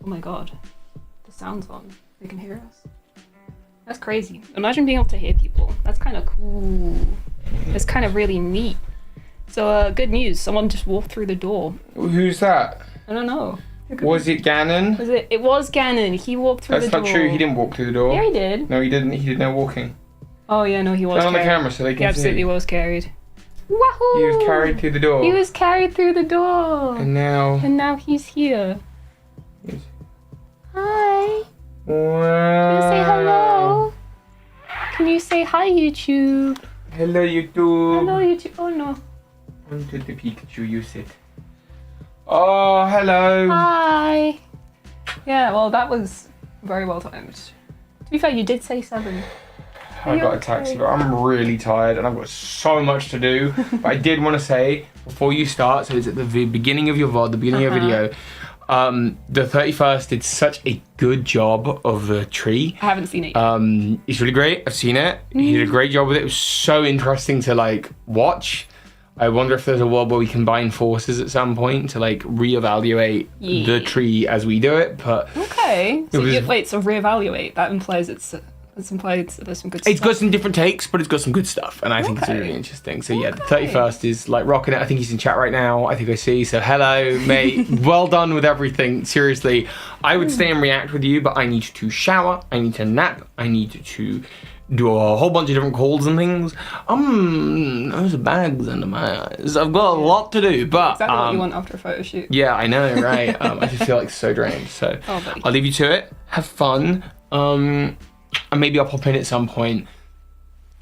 Oh my god. The sound's on. They can hear us. That's crazy. Imagine being able to hear people. That's kind of cool. It's kind of really neat. So, good news. Someone just walked through the door. Who's that? I don't know. Was it Ganon? Was it? It was Ganon. He walked through the door. That's not true. He didn't walk through the door. Yeah, he did. No, he didn't. He did no walking. Oh, yeah, no, he was Turn carried. on the camera so they can see. He absolutely was carried. Wahoo! He was carried through the door. He was carried through the door. And now he's here. Yes. Hi. Wow. Can you say hello? Can you say hi, YouTube? Hello, YouTube. Hello, YouTube. Oh, no. Onto the Pikachu, you sit. Oh, hello. Hi. Yeah, well, that was very well timed. To be fair, you did say 7. I got a taxi, but I'm really tired and I've got so much to do. But I did want to say, before you start, so it's at the beginning of your VOD, the beginning of your video, the 31st did such a good job of the tree. I haven't seen it. It's really great. I've seen it. He did a great job with it. It was so interesting to like watch. I wonder if there's a world where we combine forces at some point to like reevaluate the tree as we do it. But okay. So wait, so reevaluate. That implies there's some good stuff. It's got some different takes, but it's got some good stuff, and I think it's really interesting. So yeah, the 31st is like rocking it. I think he's in chat right now. I think I see. So hello, mate. Well done with everything. Seriously, I would stay and react with you, but I need to shower. I need to nap. I need to do a whole bunch of different calls and things. Those bags under my eyes. I've got a lot to do, but exactly what you want after a photo shoot. Yeah, I know, right? I just feel like so drained. So I'll leave you to it. Have fun. And maybe I'll pop in at some point.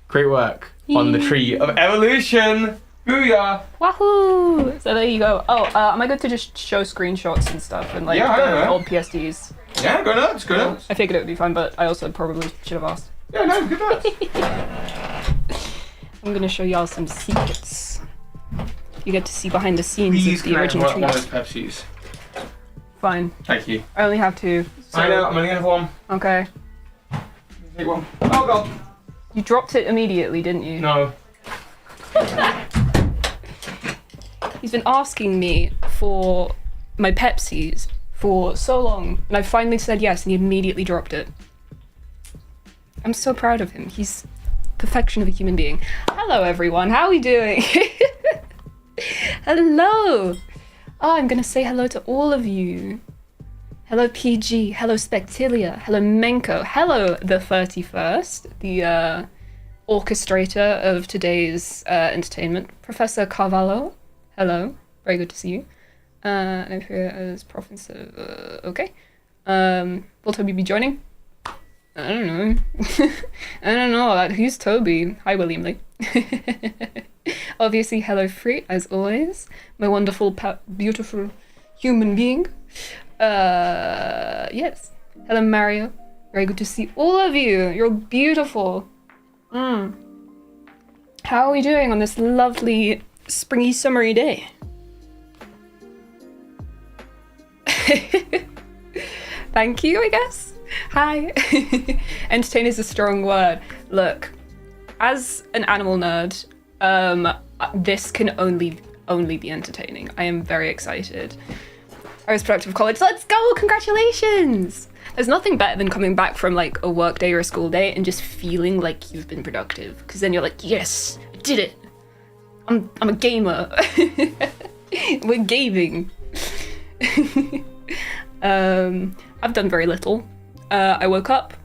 Great work on the tree of evolution. Booyah! Wahoo! So there you go. Oh, am I good to just show screenshots and stuff and like old PSDs? Yeah, go nuts, go nuts. I figured it would be fun, but I also probably should have asked. Yeah, no, good nuts. I'm gonna show y'all some secrets. You get to see behind the scenes of the original trees. One of Pepsi's. Fine. Thank you. I only have 2. So... I know, I'm only gonna have 1. Okay. Take 1. Oh god. You dropped it immediately, didn't you? No. He's been asking me for my Pepsis for so long, and I finally said yes, and he immediately dropped it. I'm so proud of him. He's perfection of a human being. Hello, everyone. How are we doing? Hello. Oh, I'm going to say hello to all of you. Hello, PG. Hello, Spectilia. Hello, Menko. Hello, the 31st, the orchestrator of today's entertainment. Professor Carvalho. Hello. Very good to see you. And I'm here as Professor... okay. Will Toby be joining? I don't know. I don't know. Who's Toby? Hi, William Lee. Obviously, hello, Free, as always. My wonderful, beautiful human being. Yes. Hello, Mario. Very good to see all of you. You're beautiful. How are we doing on this lovely, springy, summery day? Thank you, I guess. Hi. Entertain is a strong word. Look, as an animal nerd, this can only be entertaining. I am very excited. I was productive college. Let's go! Congratulations! There's nothing better than coming back from like a work day or a school day and just feeling like you've been productive. Because then you're like, yes, I did it. I'm a gamer. We're gaming. I've done very little. I woke up.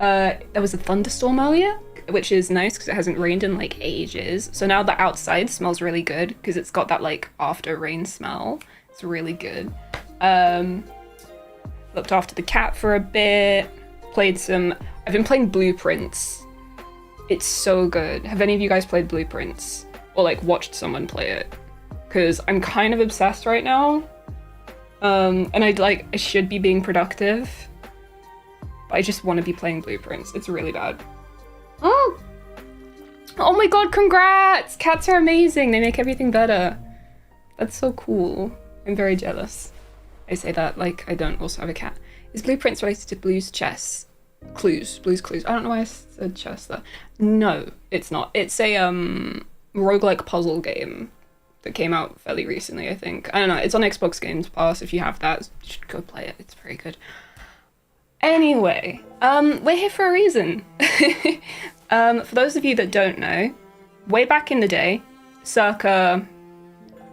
There was a thunderstorm earlier, which is nice because it hasn't rained in like ages. So now the outside smells really good because it's got that like after rain smell. It's really good. Looked after the cat for a bit. I've been playing Blueprints. It's so good. Have any of you guys played Blueprints? Or like watched someone play it? Because I'm kind of obsessed right now. And I should be being productive. But I just want to be playing Blueprints. It's really bad. Oh my god, congrats! Cats are amazing. They make everything better. That's so cool. I'm very jealous. I say that like I don't also have a cat. Is Blueprints related to Blue's Chess? Blue's Clues. I don't know why I said chess there. No, it's not. It's a roguelike puzzle game. that came out fairly recently, I think. I don't know, it's on Xbox Games Pass. If you have that, you should go play it. It's very good. Anyway, we're here for a reason. For those of you that don't know, way back in the day, circa...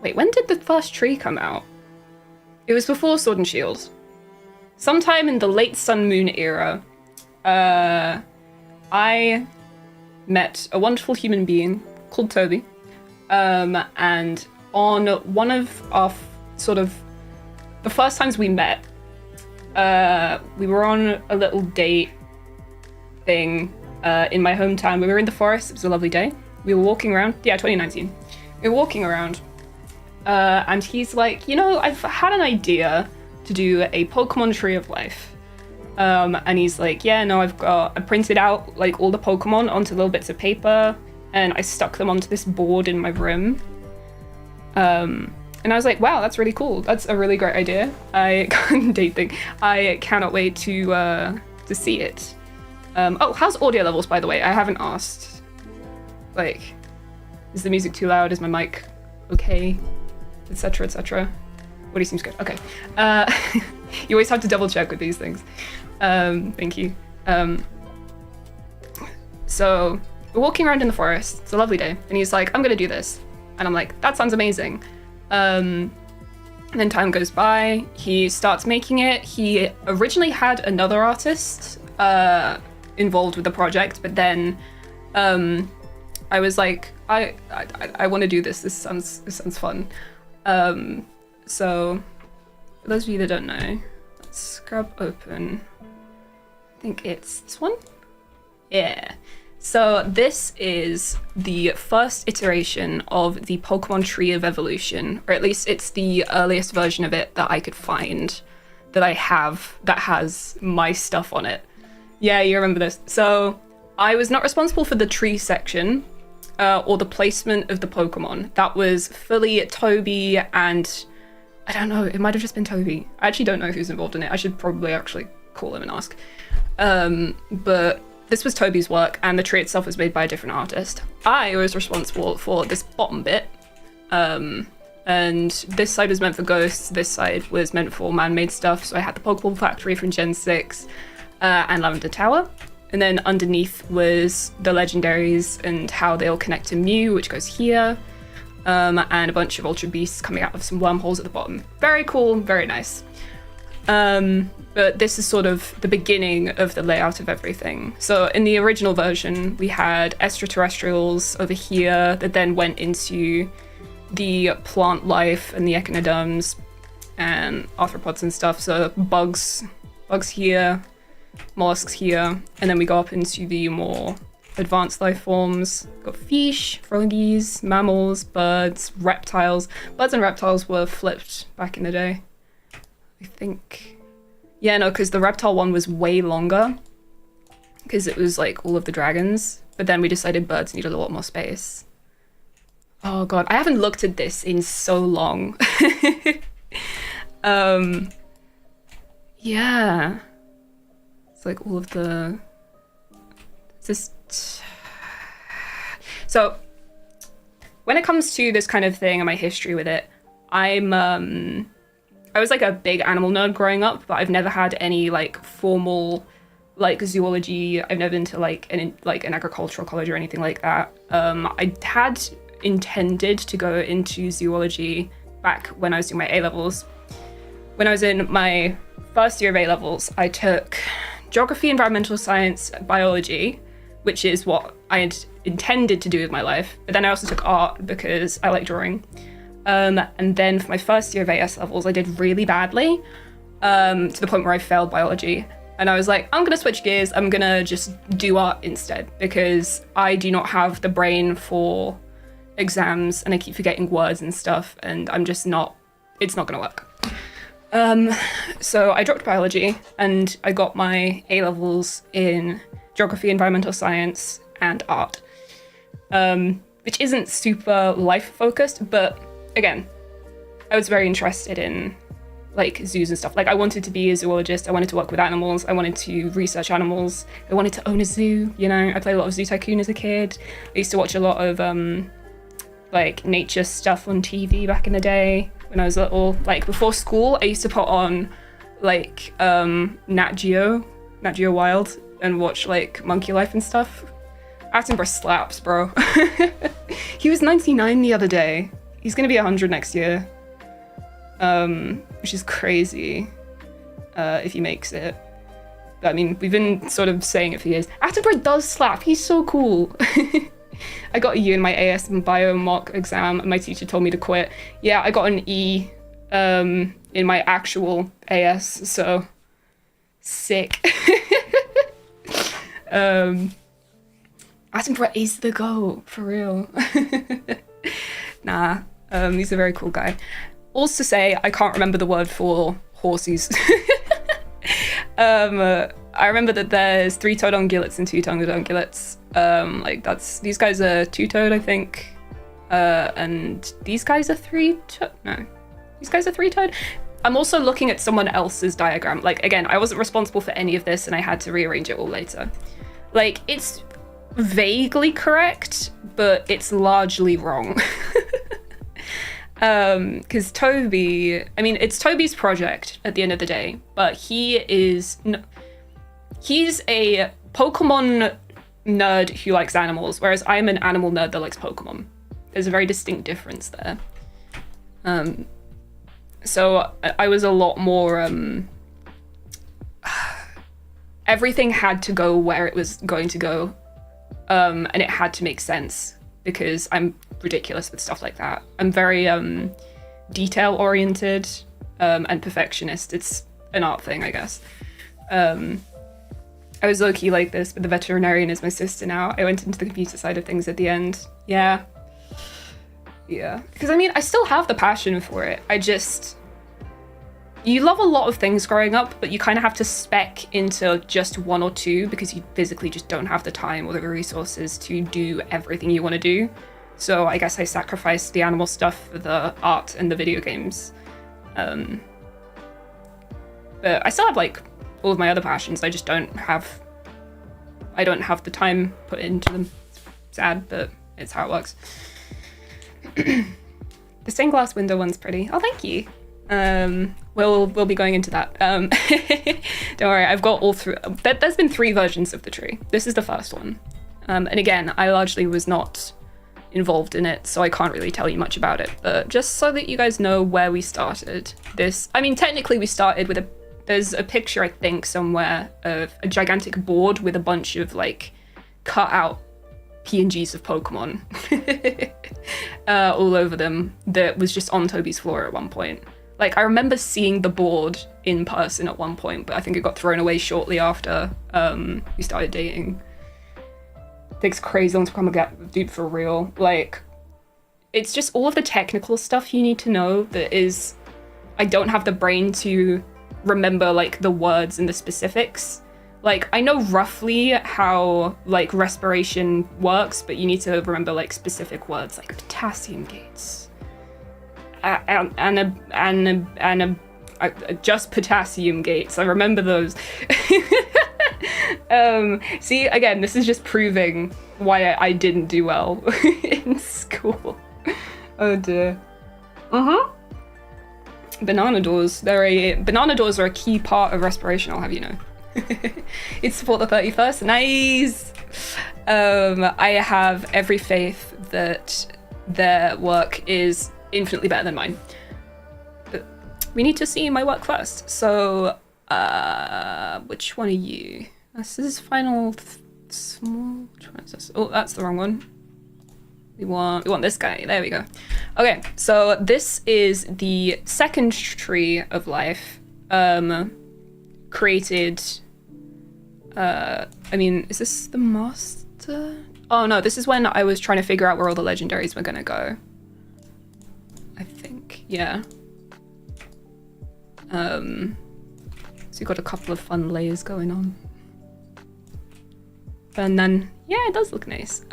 Wait, when did the first tree come out? It was before Sword and Shield. Sometime in the late Sun Moon era, I met a wonderful human being called Toby. And on one of our the first times we met, we were on a little date thing in my hometown. We were in the forest. It was a lovely day. We were walking around. Yeah, 2019. We were walking around. And he's like, you know, I've had an idea to do a Pokemon Tree of Life. And he's like, yeah, no, I printed out like all the Pokemon onto little bits of paper and I stuck them onto this board in my room. And I was like, wow, that's really cool. That's a really great idea. I cannot wait to see it. Oh, how's audio levels, by the way? I haven't asked. Like, is the music too loud? Is my mic okay? Etc. etc. Audio seems good. Okay. You always have to double check with these things. Thank you. So we're walking around in the forest. It's a lovely day. And he's like, I'm gonna do this. And I'm like, that sounds amazing. And then time goes by. He starts making it. He originally had another artist involved with the project, but then I was like, I want to do this. This sounds fun. So for those of you that don't know, let's grab open. I think it's this one. Yeah. So this is the first iteration of the Pokemon Tree of Evolution, or at least it's the earliest version of it that I could find that I have that has my stuff on it. Yeah, you remember this. So I was not responsible for the tree section or the placement of the Pokemon. That was fully Toby and I don't know, it might have just been Toby. I actually don't know who's involved in it. I should probably actually call him and ask. But this was Toby's work, and the tree itself was made by a different artist. I was responsible for this bottom bit, and this side was meant for ghosts, this side was meant for man-made stuff, so I had the Pokeball Factory from Gen 6, and Lavender Tower, and then underneath was the legendaries and how they all connect to Mew, which goes here, and a bunch of Ultra Beasts coming out of some wormholes at the bottom. Very cool, very nice. But this is sort of the beginning of the layout of everything. So in the original version, we had extraterrestrials over here that then went into the plant life and the echinoderms and arthropods and stuff. So bugs here, mollusks here, and then we go up into the more advanced life forms. Got fish, froggies, mammals, birds, reptiles. Birds and reptiles were flipped back in the day, I think. Yeah, no, because the reptile one was way longer because it was like all of the dragons, but then we decided birds needed a lot more space. Oh god, I haven't looked at this in so long. Yeah. It's like all of the... So, when it comes to this kind of thing and my history with it, I was like a big animal nerd growing up, but I've never had any like formal like zoology. I've never been to like an agricultural college or anything like that. I had intended to go into zoology back when I was doing my A-levels. When I was in my first year of A-levels, I took geography, environmental science, biology, which is what I had intended to do with my life. But then I also took art because I like drawing. And then for my first year of AS levels, I did really badly, to the point where I failed biology. And I was like, I'm going to switch gears. I'm going to just do art instead because I do not have the brain for exams and I keep forgetting words and stuff. And I'm just not, it's not going to work. So I dropped biology and I got my A-levels in geography, environmental science, and art, which isn't super life focused, but again, I was very interested in like zoos and stuff. Like I wanted to be a zoologist. I wanted to work with animals. I wanted to research animals. I wanted to own a zoo. You know, I played a lot of Zoo Tycoon as a kid. I used to watch a lot of like nature stuff on TV back in the day when I was little. Like before school, I used to put on like Nat Geo Wild and watch like Monkey Life and stuff. Attenborough slaps, bro. He was 99 the other day. He's gonna be 100 next year, which is crazy if he makes it. I mean, we've been sort of saying it for years. Attenborough does slap. He's so cool. I got a U in my AS and bio mock exam, and my teacher told me to quit. Yeah, I got an E in my actual AS, so sick. Attenborough is the GOAT, for real. Nah, he's a very cool guy. Also say, I can't remember the word for horsies. I remember that there's 3-toed ungulates and 2-toed ungulates. Like these guys are 2-toed, I think. And these guys are 3-toed? No, these guys are 3-toed. I'm also looking at someone else's diagram. Like, again, I wasn't responsible for any of this and I had to rearrange it all later. Like, it's vaguely correct, but it's largely wrong. Because Toby, I mean, it's Toby's project at the end of the day, but he's a Pokemon nerd who likes animals, whereas I'm an animal nerd that likes Pokemon. There's a very distinct difference there. So I was a lot more, everything had to go where it was going to go, and it had to make sense, because I'm ridiculous with stuff like that. I'm very detail oriented and perfectionist. It's an art thing, I guess. I was low-key like this, but the veterinarian is my sister now. I went into the computer side of things at the end. Yeah. Because I mean, I still have the passion for it. You love a lot of things growing up, but you kind of have to spec into just one or two because you physically just don't have the time or the resources to do everything you want to do. So I guess I sacrificed the animal stuff for the art and the video games. But I still have like all of my other passions. I don't have the time put into them. It's sad, but it's how it works. The stained glass window one's pretty. Oh, thank you. We'll be going into that. Don't worry, I've got all through. There's been 3 versions of the tree. This is the first one. And again, I largely was not involved in it, so I can't really tell you much about it. But just so that you guys know where we started. Technically we started with there's a picture, I think, somewhere of a gigantic board with a bunch of like cut out PNGs of Pokemon all over them that was just on Toby's floor at one point. Like, I remember seeing the board in person at one point, but I think it got thrown away shortly after we started dating. It takes crazy long to become a dude for real. Like, it's just all of the technical stuff you need to know that is... I don't have the brain to remember, like, the words and the specifics. Like, I know roughly how, like, respiration works, but you need to remember, like, specific words, like potassium gates. Just potassium gates. I remember those. See, again, this is just proving why I didn't do well in school. Oh dear. Banana doors. Banana doors are a key part of respiration, I'll have you know. It's support the 31st. Nice. I have every faith that their work is infinitely better than mine. But we need to see my work first. So, which one are you? This is final small. Which one is this? Oh, that's the wrong one. We want this guy. There we go. Okay, so this is the second tree of life. Created. I mean, is this the master? Oh no, this is when I was trying to figure out where all the legendaries were gonna go. I think, yeah. So you've got a couple of fun layers going on. And then, yeah, it does look nice.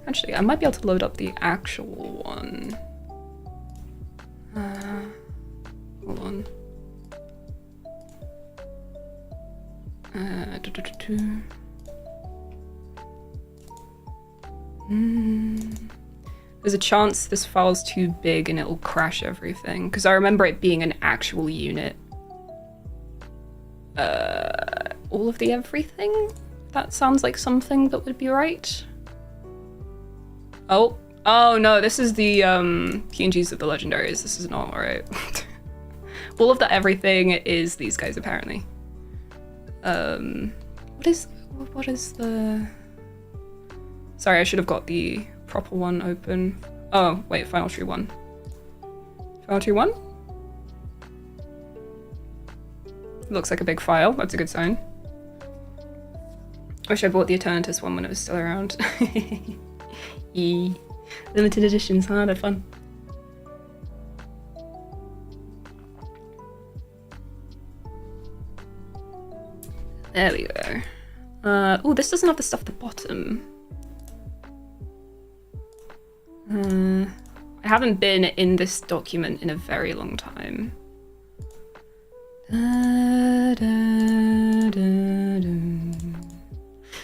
Actually, I might be able to load up the actual one. Hold on. There's a chance this file's too big and it'll crash everything, because I remember it being an actual unit. All of the everything? That sounds like something that would be right. Oh no, this is the PNGs of the legendaries. This is not right. All of the everything is these guys apparently. What is the... Sorry, I should have got the proper one open. Oh, wait, Final Tree 1. Final Tree 1? Looks like a big file, that's a good sign. Wish I bought the Eternatus one when it was still around. Limited editions, huh? They're fun. There we go. Oh, this doesn't have the stuff at the bottom. I haven't been in this document in a very long time.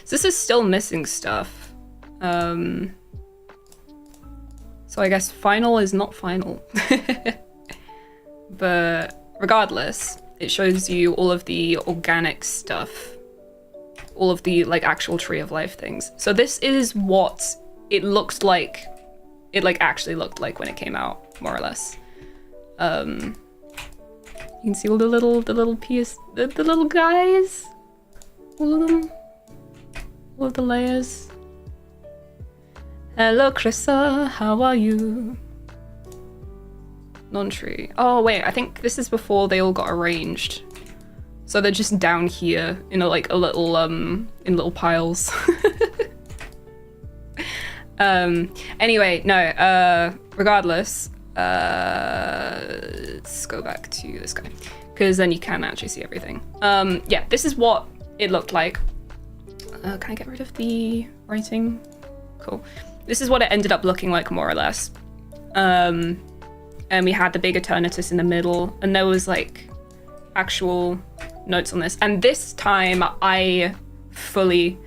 So this is still missing stuff. So I guess final is not final. But regardless, it shows you all of the organic stuff. All of the like actual tree of life things. So this is what it looked like. It like actually looked like when it came out, more or less. You can see all the little guys. All of them. All of the layers. Hello, Krissa. How are you? Non-tree. Oh wait, I think this is before they all got arranged. So they're just down here in a little in little piles. Anyway, no, regardless, let's go back to this guy, because then you can actually see everything. Yeah, this is what it looked like. Can I get rid of the writing? Cool. This is what it ended up looking like, more or less. And we had the big Eternatus in the middle, and there was like actual notes on this. And this time I fully...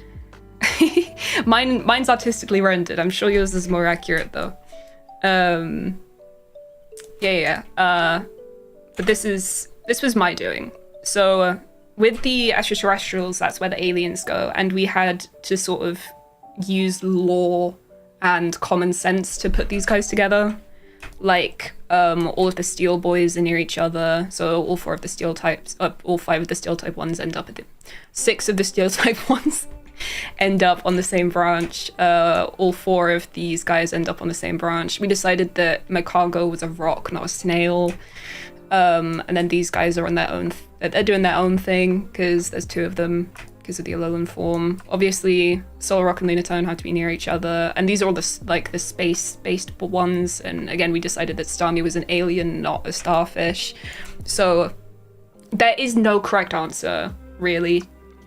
Mine's artistically rendered. I'm sure yours is more accurate though. Yeah. But this was my doing. So with the extraterrestrials, that's where the aliens go, and we had to sort of use lore and common sense to put these guys together. Like all of the steel boys are near each other, so all 4 of the steel types, all 5 of the steel type ones end up at 6 of the steel type ones end up on the same branch. All 4 of these guys end up on the same branch. We decided that Macago was a rock, not a snail. And then these guys are on their own. They're doing their own thing because there's 2 of them because of the Alolan form. Obviously, Solar Rock and Lunatone had to be near each other, and these are all the space-based ones. And again, we decided that Starmie was an alien, not a starfish. So there is no correct answer, really,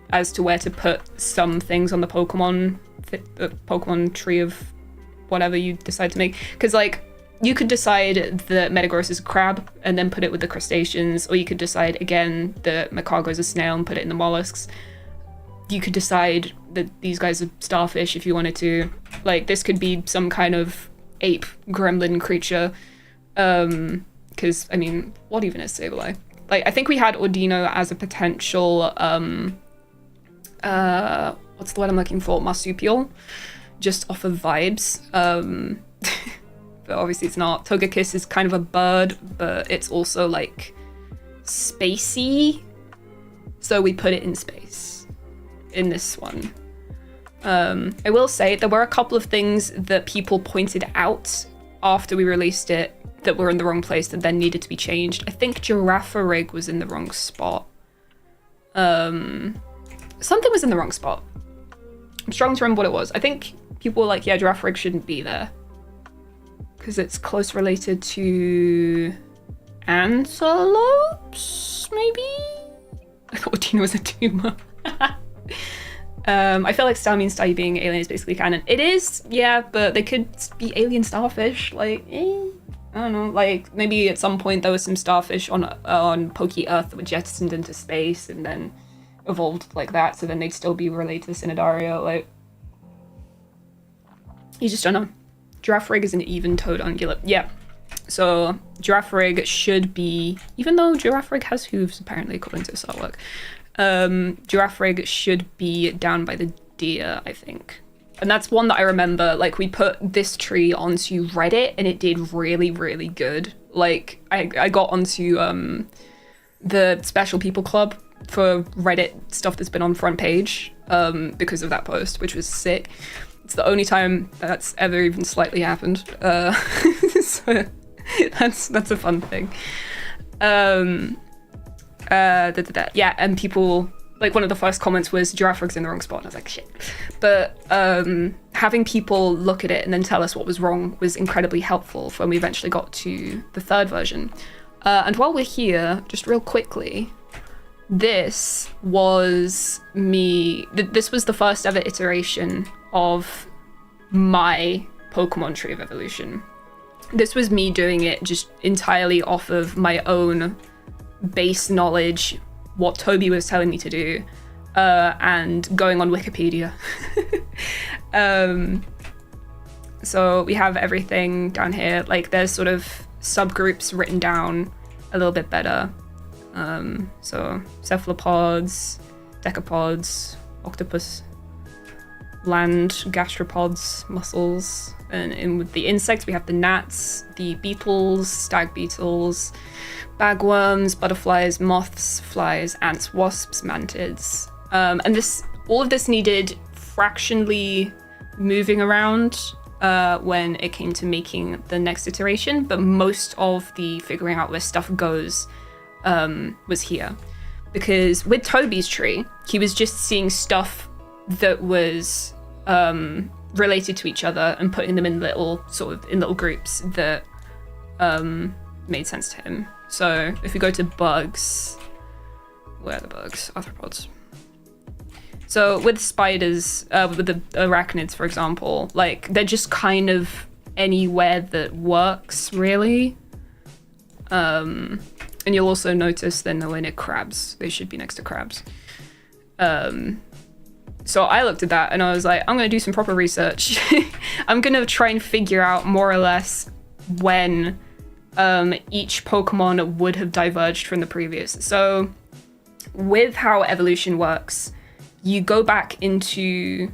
as to where to put some things on the Pokemon tree of whatever you decide to make. Because, like, you could decide that Metagross is a crab and then put it with the crustaceans, or you could decide, again, that Macago is a snail and put it in the mollusks. You could decide that these guys are starfish if you wanted to. Like, this could be some kind of ape gremlin creature. Because, I mean, what even is Sableye? Like, I think we had Ordino as a potential, what's the word I'm looking for? Marsupial. Just off of vibes. But obviously it's not. Togekiss is kind of a bird, but it's also, like, spacey. So we put it in space. In this one. I will say there were a couple of things that people pointed out after we released it that were in the wrong place that then needed to be changed. I think Girafarig was in the wrong spot. Something was in the wrong spot. I'm struggling to remember what it was. I think people were like, yeah, Girafarig shouldn't be there. Because it's close related to antelopes, maybe? I thought Ordino was a tumor. I feel like Starmie and Staryu being alien is basically canon. It is, yeah, but they could be alien starfish. Like, I don't know. Like, maybe at some point there was some starfish on Pokey Earth that were jettisoned into space and then evolved like that, so then they'd still be related to Cinedario. Like, you just don't know. Girafarig is an even-toed ungulate. Yeah. So Girafarig should be, even though Girafarig has hooves apparently according to this artwork, Girafarig should be down by the deer, I think. And that's one that I remember, like, we put this tree onto Reddit and it did really, really good. Like, I got onto the Special People Club for Reddit stuff that's been on front page because of that post, which was sick. It's the only time that's ever even slightly happened. So that's a fun thing. Yeah, and people, like, one of the first comments was Girafarig's in the wrong spot, and I was like, shit. But having people look at it and then tell us what was wrong was incredibly helpful when we eventually got to the third version. And while we're here, just real quickly, this was me, this was the first ever iteration of my Pokemon Tree of Evolution. This was me doing it just entirely off of my own base knowledge, what Toby was telling me to do, and going on Wikipedia. So we have everything down here. Like, there's sort of subgroups written down a little bit better. So cephalopods, decapods, octopus, land, gastropods, mussels, and with the insects we have the gnats, the beetles, stag beetles, bagworms, butterflies, moths, flies, ants, wasps, mantids. And all of this needed fractionally moving around when it came to making the next iteration, but most of the figuring out where stuff goes was here. Because with Toby's tree, he was just seeing stuff that was related to each other and putting them in little groups that made sense to him. So if we go to bugs, where are the bugs? Arthropods. So with spiders, with the arachnids, for example, like, they're just kind of anywhere that works, really. And you'll also notice they're nowhere near crabs. They should be next to crabs. So I looked at that and I was like, I'm going to do some proper research. I'm going to try and figure out more or less when each Pokemon would have diverged from the previous. So with how evolution works, you go back in time,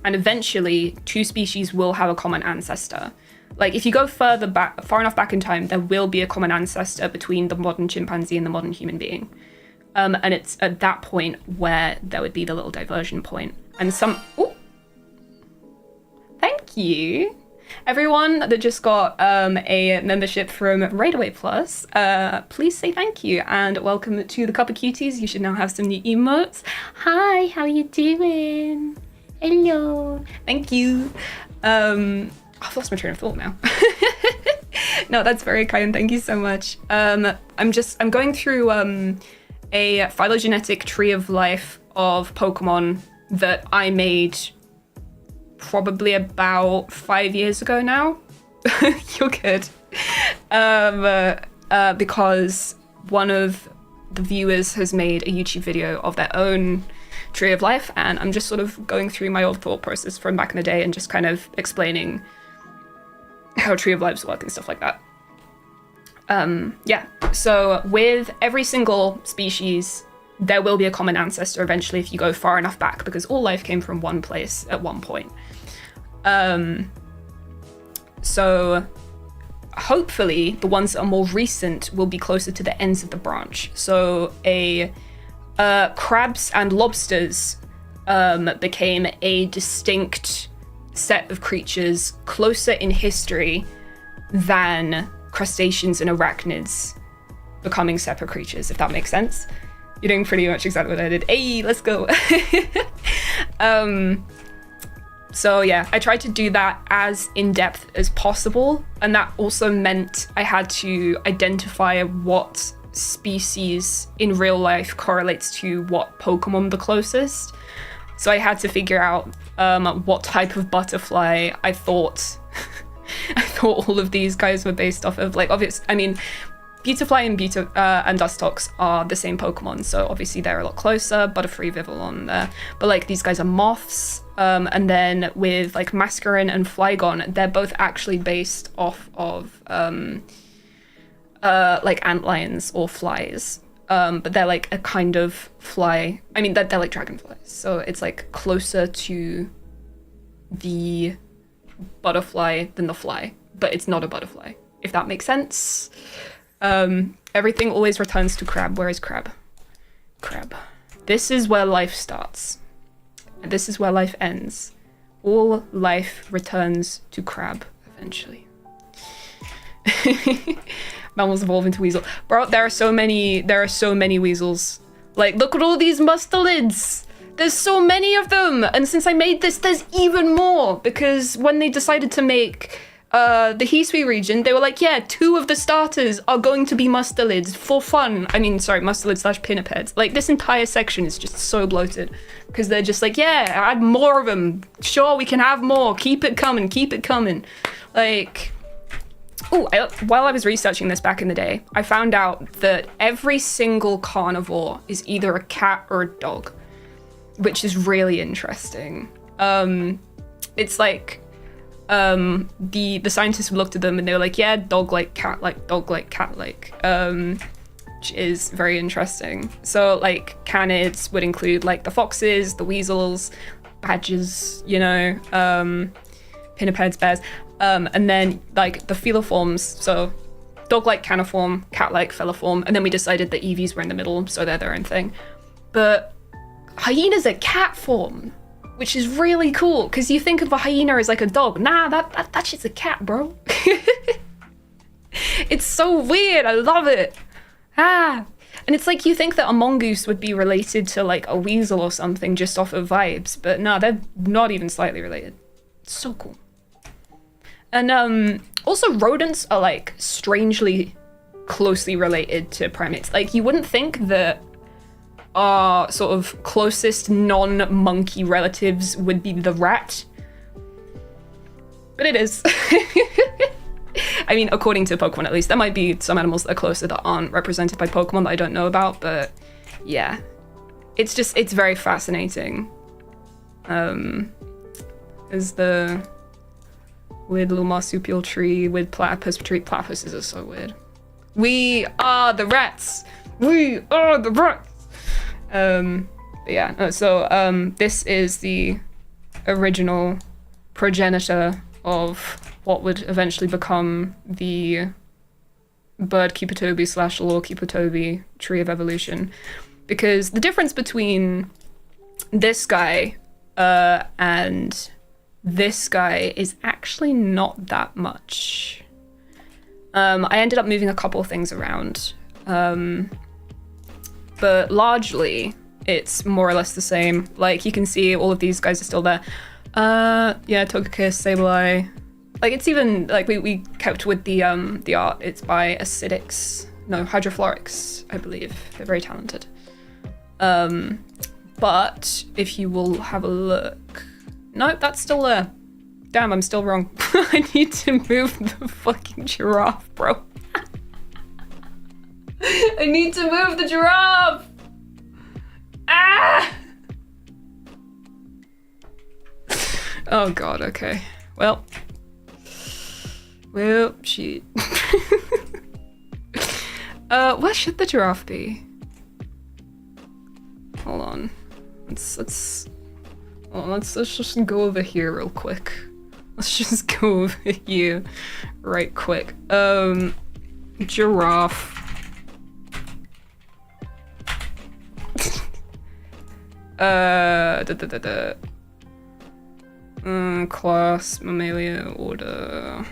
and eventually two species will have a common ancestor. Like, if you go far enough back in time, there will be a common ancestor between the modern chimpanzee and the modern human being. And it's at that point where there would be the little diversion point. And thank you. Everyone that just got a membership from Raidaway Plus, please say thank you and welcome to the Cup of Cuties. You should now have some new emotes. Hi, how you doing? Hello. Thank you. I've lost my train of thought now. No, that's very kind. Thank you so much. I'm going through a phylogenetic tree of life of Pokemon that I made probably about 5 years ago now. You're good. Because one of the viewers has made a YouTube video of their own tree of life, and I'm just sort of going through my old thought process from back in the day and just kind of explaining how tree of lives work and stuff like that. Yeah, so with every single species, there will be a common ancestor eventually if you go far enough back, because all life came from one place at one point. So hopefully the ones that are more recent will be closer to the ends of the branch. So crabs and lobsters became a distinct set of creatures closer in history than crustaceans and arachnids becoming separate creatures, if that makes sense. You're doing pretty much exactly what I did. Hey, let's go. So yeah, I tried to do that as in-depth as possible, and that also meant I had to identify what species in real life correlates to what Pokemon the closest. So I had to figure out what type of butterfly I thought all of these guys were based off of. Like, obvious, I mean, Beautifly and Dustox are the same Pokemon, so obviously they're a lot closer. Butterfree, Vivillon there, but like these guys are moths. And then with like Mascarin and Flygon, they're both actually based off of like antlions or flies. But they're like a kind of fly. I mean, they're like dragonflies, so it's like closer to the butterfly than the fly, but it's not a butterfly, if that makes sense. Everything always returns to Crab. Where is Crab? Crab. This is where life starts. And this is where life ends. All life returns to Crab eventually. Mammals evolve into weasel. Bro, there are so many weasels. Like, look at all these mustelids. There's so many of them. And since I made this, there's even more. Because when they decided to make the Hisui region, they were like, yeah, 2 of the starters are going to be mustelids for fun. I mean, sorry, mustelids / pinnipeds. Like, this entire section is just so bloated. Because they're just like, yeah, add more of them. Sure, we can have more. Keep it coming, keep it coming. Like... Oh, while I was researching this back in the day, I found out that every single carnivore is either a cat or a dog, which is really interesting. It's like the scientists looked at them and they were like, yeah, dog like, cat like, dog like, cat like, which is very interesting. So like canids would include like the foxes, the weasels, badgers, you know, pinnipeds, bears. And then like the feliforms, so dog-like caniform, cat-like feliform, and then we decided that Eevees were in the middle, so they're their own thing. But hyena's a cat form, which is really cool, because you think of a hyena as like a dog. Nah, that shit's a cat, bro. It's so weird, I love it. And it's like you think that a mongoose would be related to like a weasel or something just off of vibes, but no, they're not even slightly related. It's so cool. And also rodents are like strangely closely related to primates. Like you wouldn't think that our sort of closest non-monkey relatives would be the rat, but it is. I mean, according to Pokemon at least, there might be some animals that are closer that aren't represented by Pokemon that I don't know about, but yeah. It's very fascinating. Is the weird little marsupial tree with platypus tree. Platypuses are so weird. We are the rats. We are the rats. But yeah, so this is the original progenitor of what would eventually become the Bird Keepertobi / Law Keepertobi tree of evolution. Because the difference between this guy and this guy is actually not that much. I ended up moving a couple of things around. But largely, it's more or less the same. Like, you can see all of these guys are still there. Yeah, Togekiss, Sableye. Like, it's even, like, we kept with the art. It's by Hydroflorix, I believe. They're very talented. But if you will have a look... Nope, that's still there. Damn, I'm still wrong. I need to move the fucking giraffe, bro. I need to move the giraffe! Ah! Oh god, okay. Well, shit. Where should the giraffe be? Hold on. Let's just go over here real quick. Let's just go over here right quick. Giraffe. Class, Mammalia, Order,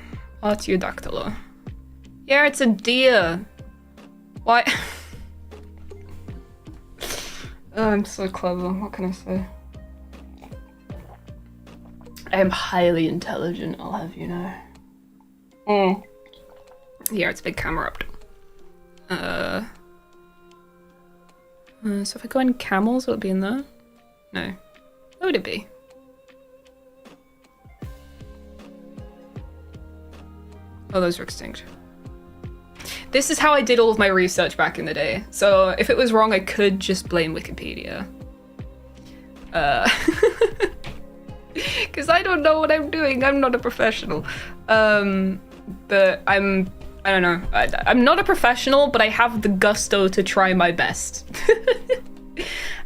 Artiodactyla. Yeah, it's a deer. Why? Oh, I'm so clever. What can I say? I am highly intelligent, I'll have you know. Yeah, it's a big camera up. So if I go in camels, will it be in there? No. Where would it be? Oh, those are extinct. This is how I did all of my research back in the day. So if it was wrong, I could just blame Wikipedia. Because I don't know what I'm doing. I'm not a professional. But I don't know. I'm not a professional, but I have the gusto to try my best.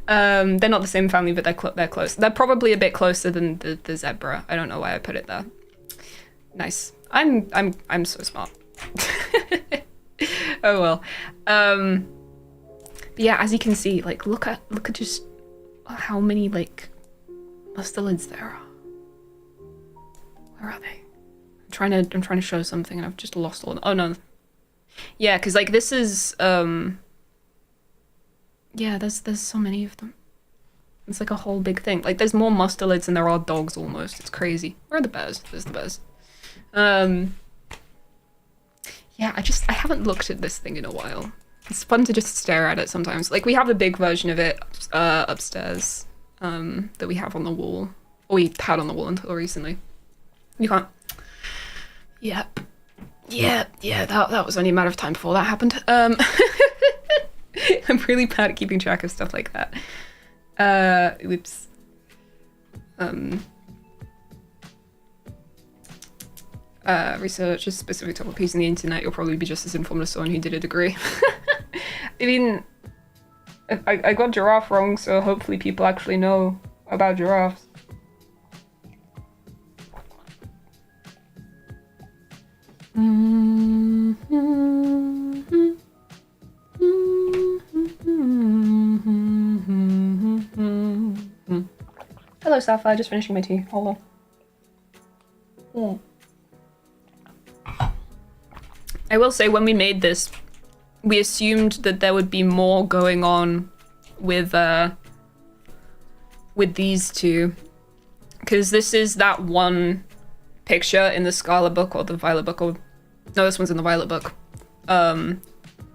They're not the same family, but they're close. They're probably a bit closer than the zebra. I don't know why I put it there. Nice. I'm so smart. Oh well. But yeah, as you can see, like look at just how many like mustelids there are. Where are they? I'm trying to show something and I've just lost all of them. Oh no. Yeah, because like this is yeah, there's so many of them. It's like a whole big thing. Like there's more mustelids than there are dogs almost. It's crazy. Where are the bears? There's the bears. Yeah, I haven't looked at this thing in a while. It's fun to just stare at it sometimes. Like we have a big version of it upstairs that we have on the wall. Or we had on the wall until recently. You can't. Yep. Yeah, that was only a matter of time before that happened. I'm really bad at keeping track of stuff like that. Oops. Research is specific to what piece on the internet, you'll probably be just as informed as someone who did a degree. I mean, I got giraffe wrong, so hopefully people actually know about giraffes. Hello, Sapphire. Just finishing my tea. Hold on. I will say, when we made this, we assumed that there would be more going on with these two, because this is that one picture in the Scarlet book or the Violet book, or no, this one's in the Violet book. And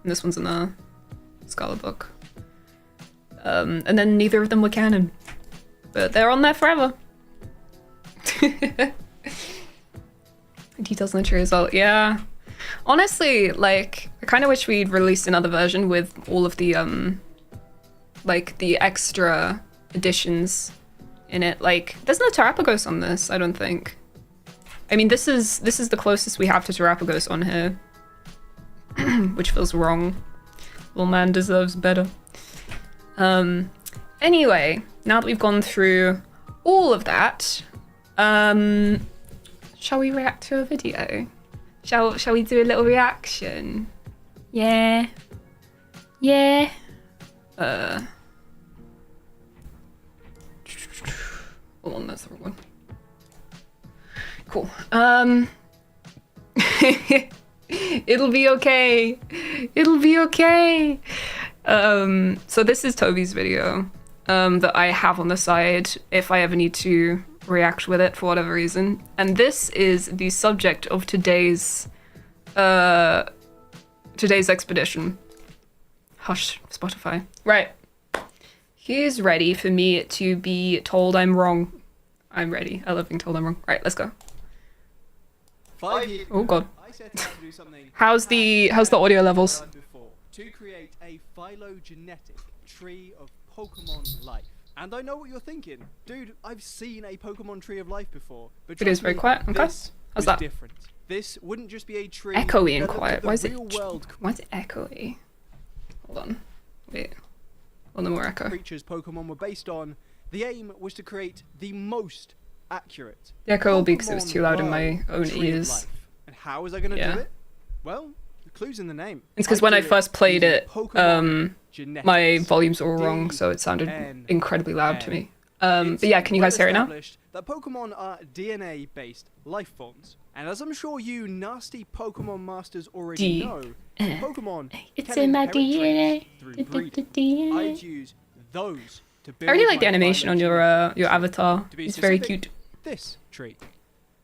this one's in the Scarlet book. And then neither of them were canon, but they're on there forever. Details on the tree as well. Yeah. Honestly, like, I kind of wish we'd released another version with all of the, like, the extra additions in it. Like, there's no Terapagos on this, I don't think. I mean, this is the closest we have to Terapagos on here. Which feels wrong. Little man deserves better. Anyway, now that we've gone through all of that, shall we react to a video? Shall we do a little reaction? Yeah. Yeah. Hold on, that's the wrong one. Cool. It'll be okay. It'll be okay. So this is Toby's video that I have on the side if I ever need to react with it for whatever reason. And this is the subject of today's expedition. Hush, Spotify. Right. He's ready for me to be told I'm wrong. I'm ready. I love being told I'm wrong. Right, let's go. Oh god. How's the audio levels? To create a phylogenetic tree of Pokemon life. And I know what you're thinking. Dude, I've seen a Pokemon tree of life before. But it is very quiet. Okay. How's that? Different. This wouldn't just be a tree. Echoey and quiet. Why is it echoey? Hold on. Wait. Well, no more echo. Creatures Pokemon were based on. The aim was to create the most accurate. The echo will be because it was too loud in my own ears. And how was I going to do it? Well, the clue's in the name. It's because when I first played it, my volumes were all wrong, so it sounded incredibly loud to me. But yeah, can you guys hear it now? That Pokemon are DNA-based life forms. And as I'm sure you nasty Pokemon masters already know, Pokemon it's in my DNA. Through breeding. I'd use those to build. I really like the animation on your avatar. It's very cute. This tree.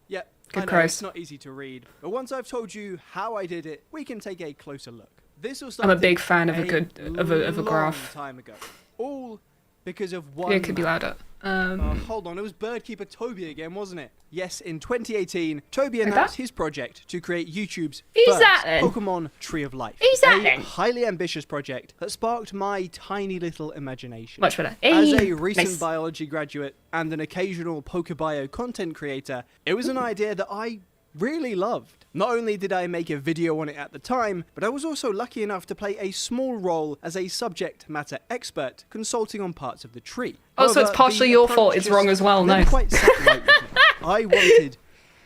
Yeah, good I know, Christ. It's not easy to read, but once I've told you how I did it, we can take a closer look. This was I'm a big fan of a graph. Time ago. All because of one. Yeah, it could be louder. Hold on, it was Birdkeeper Toby again, wasn't it? Yes, in 2018, Toby Like announced that? his project to create YouTube's Who's first that then? Pokemon Tree of Life. Who's that a then? highly ambitious project that sparked my tiny little imagination. Much better. As Hey, a recent nice. biology graduate and an occasional Pokebio content creator, it was an idea that I really loved. Not only did I make a video on it at the time, but I was also lucky enough to play a small role as a subject matter expert consulting on parts of the tree. Oh, so it's However, partially the your approach fault. It's just wrong as well. never Nice. quite sat right with me. I wanted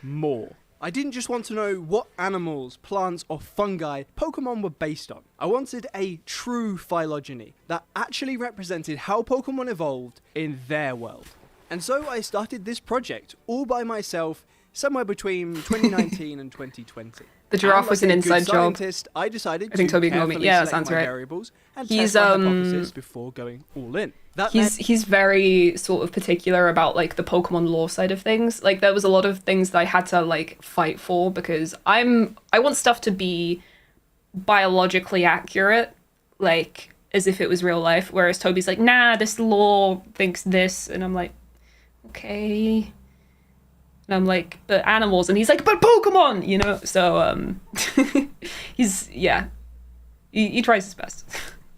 more. I didn't just want to know what animals, plants, or fungi Pokemon were based on. I wanted a true phylogeny that actually represented how Pokemon evolved in their world. And so I started this project all by myself somewhere between 2019 and 2020. The giraffe And was like an a good inside job. scientist, I decided I think to Toby ignored me. carefully Yeah, that select sounds my right. variables and He's, test my hypothesis before going all in. That meant He's very sort of particular about like the Pokemon lore side of things. Like there was a lot of things that I had to like fight for because I want stuff to be biologically accurate, like as if it was real life. Whereas Toby's like, nah, this lore thinks this, and I'm like, okay. And I'm like, but animals, and he's like, but Pokemon, you know. So he tries his best.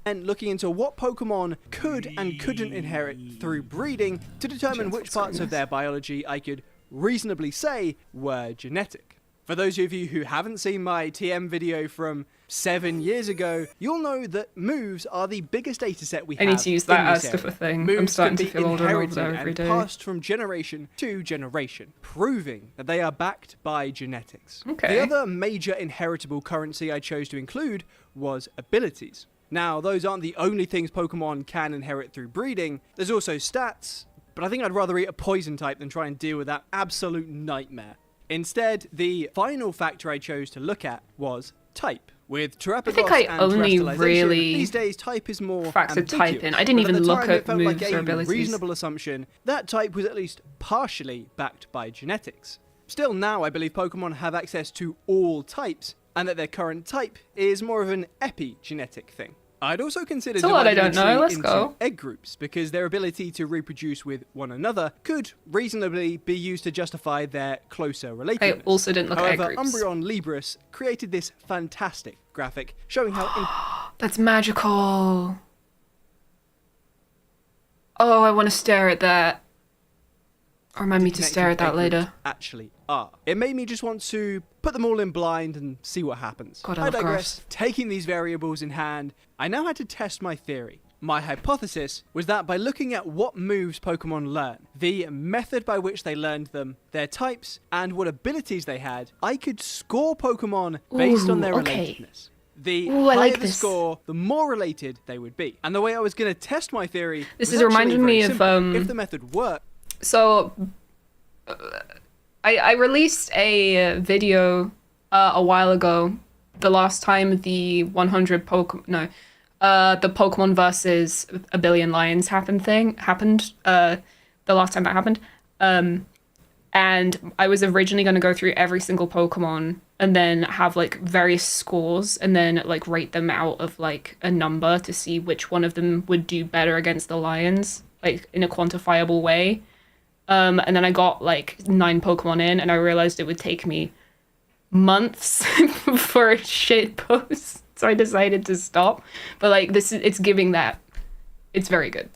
and looking into what Pokemon could and couldn't inherit through breeding to determine which parts of their biology I could reasonably say were genetic. For those of you who haven't seen my TM video from 7 years ago, you'll know that moves are the biggest dataset we have. I need to use in that this as area. the thing. Moves I'm starting can to be feel older and inherited older every and day. passed from generation to generation, proving that they are backed by genetics. Okay. The other major inheritable currency I chose to include was abilities. Now, those aren't the only things Pokemon can inherit through breeding. There's also stats, but I think I'd rather eat a poison type than try and deal with that absolute nightmare. Instead, the final factor I chose to look at was type. With Terrapagos think I and only Terrestrialization, really these days type is more factored type ambiguous, in. I didn't but even the look time, at it felt moves like or a abilities. reasonable assumption that type was at least partially backed by genetics. Still now, I believe Pokemon have access to all types, and that their current type is more of an epigenetic thing. I'd also consider It's a lot I dividing don't the know. tree Let's into go. egg groups, because their ability to reproduce with one another could reasonably be used to justify their closer relatedness. I also didn't look at egg However, groups. Umbreon Libris created this fantastic graphic showing how That's magical. Oh, I want to stare at that. Or remind me to stare at that interconnected egg later. groups actually are. It made me just want to put them all in blind and see what happens. God, I I love digress. graphs. Taking these variables in hand, I now had to test my theory. My hypothesis was that by looking at what moves Pokemon learn, the method by which they learned them, their types, and what abilities they had, I could score Pokemon based on their okay. relatedness. The Ooh, I higher like the this. score, the more related they would be. And the way I was going to test my theory This was is actually reminding very me of, simple. If the method worked, So, I released a video a while ago. The last time the 100 Pokemon, no, the Pokemon versus a billion lions happened. The last time that happened, and I was originally going to go through every single Pokemon and then have like various scores and then like rate them out of like a number to see which one of them would do better against the lions, like in a quantifiable way. And then I got like 9 Pokemon in, and I realized it would take me months for a shit post, so I decided to stop. But like it's giving that. It's very good.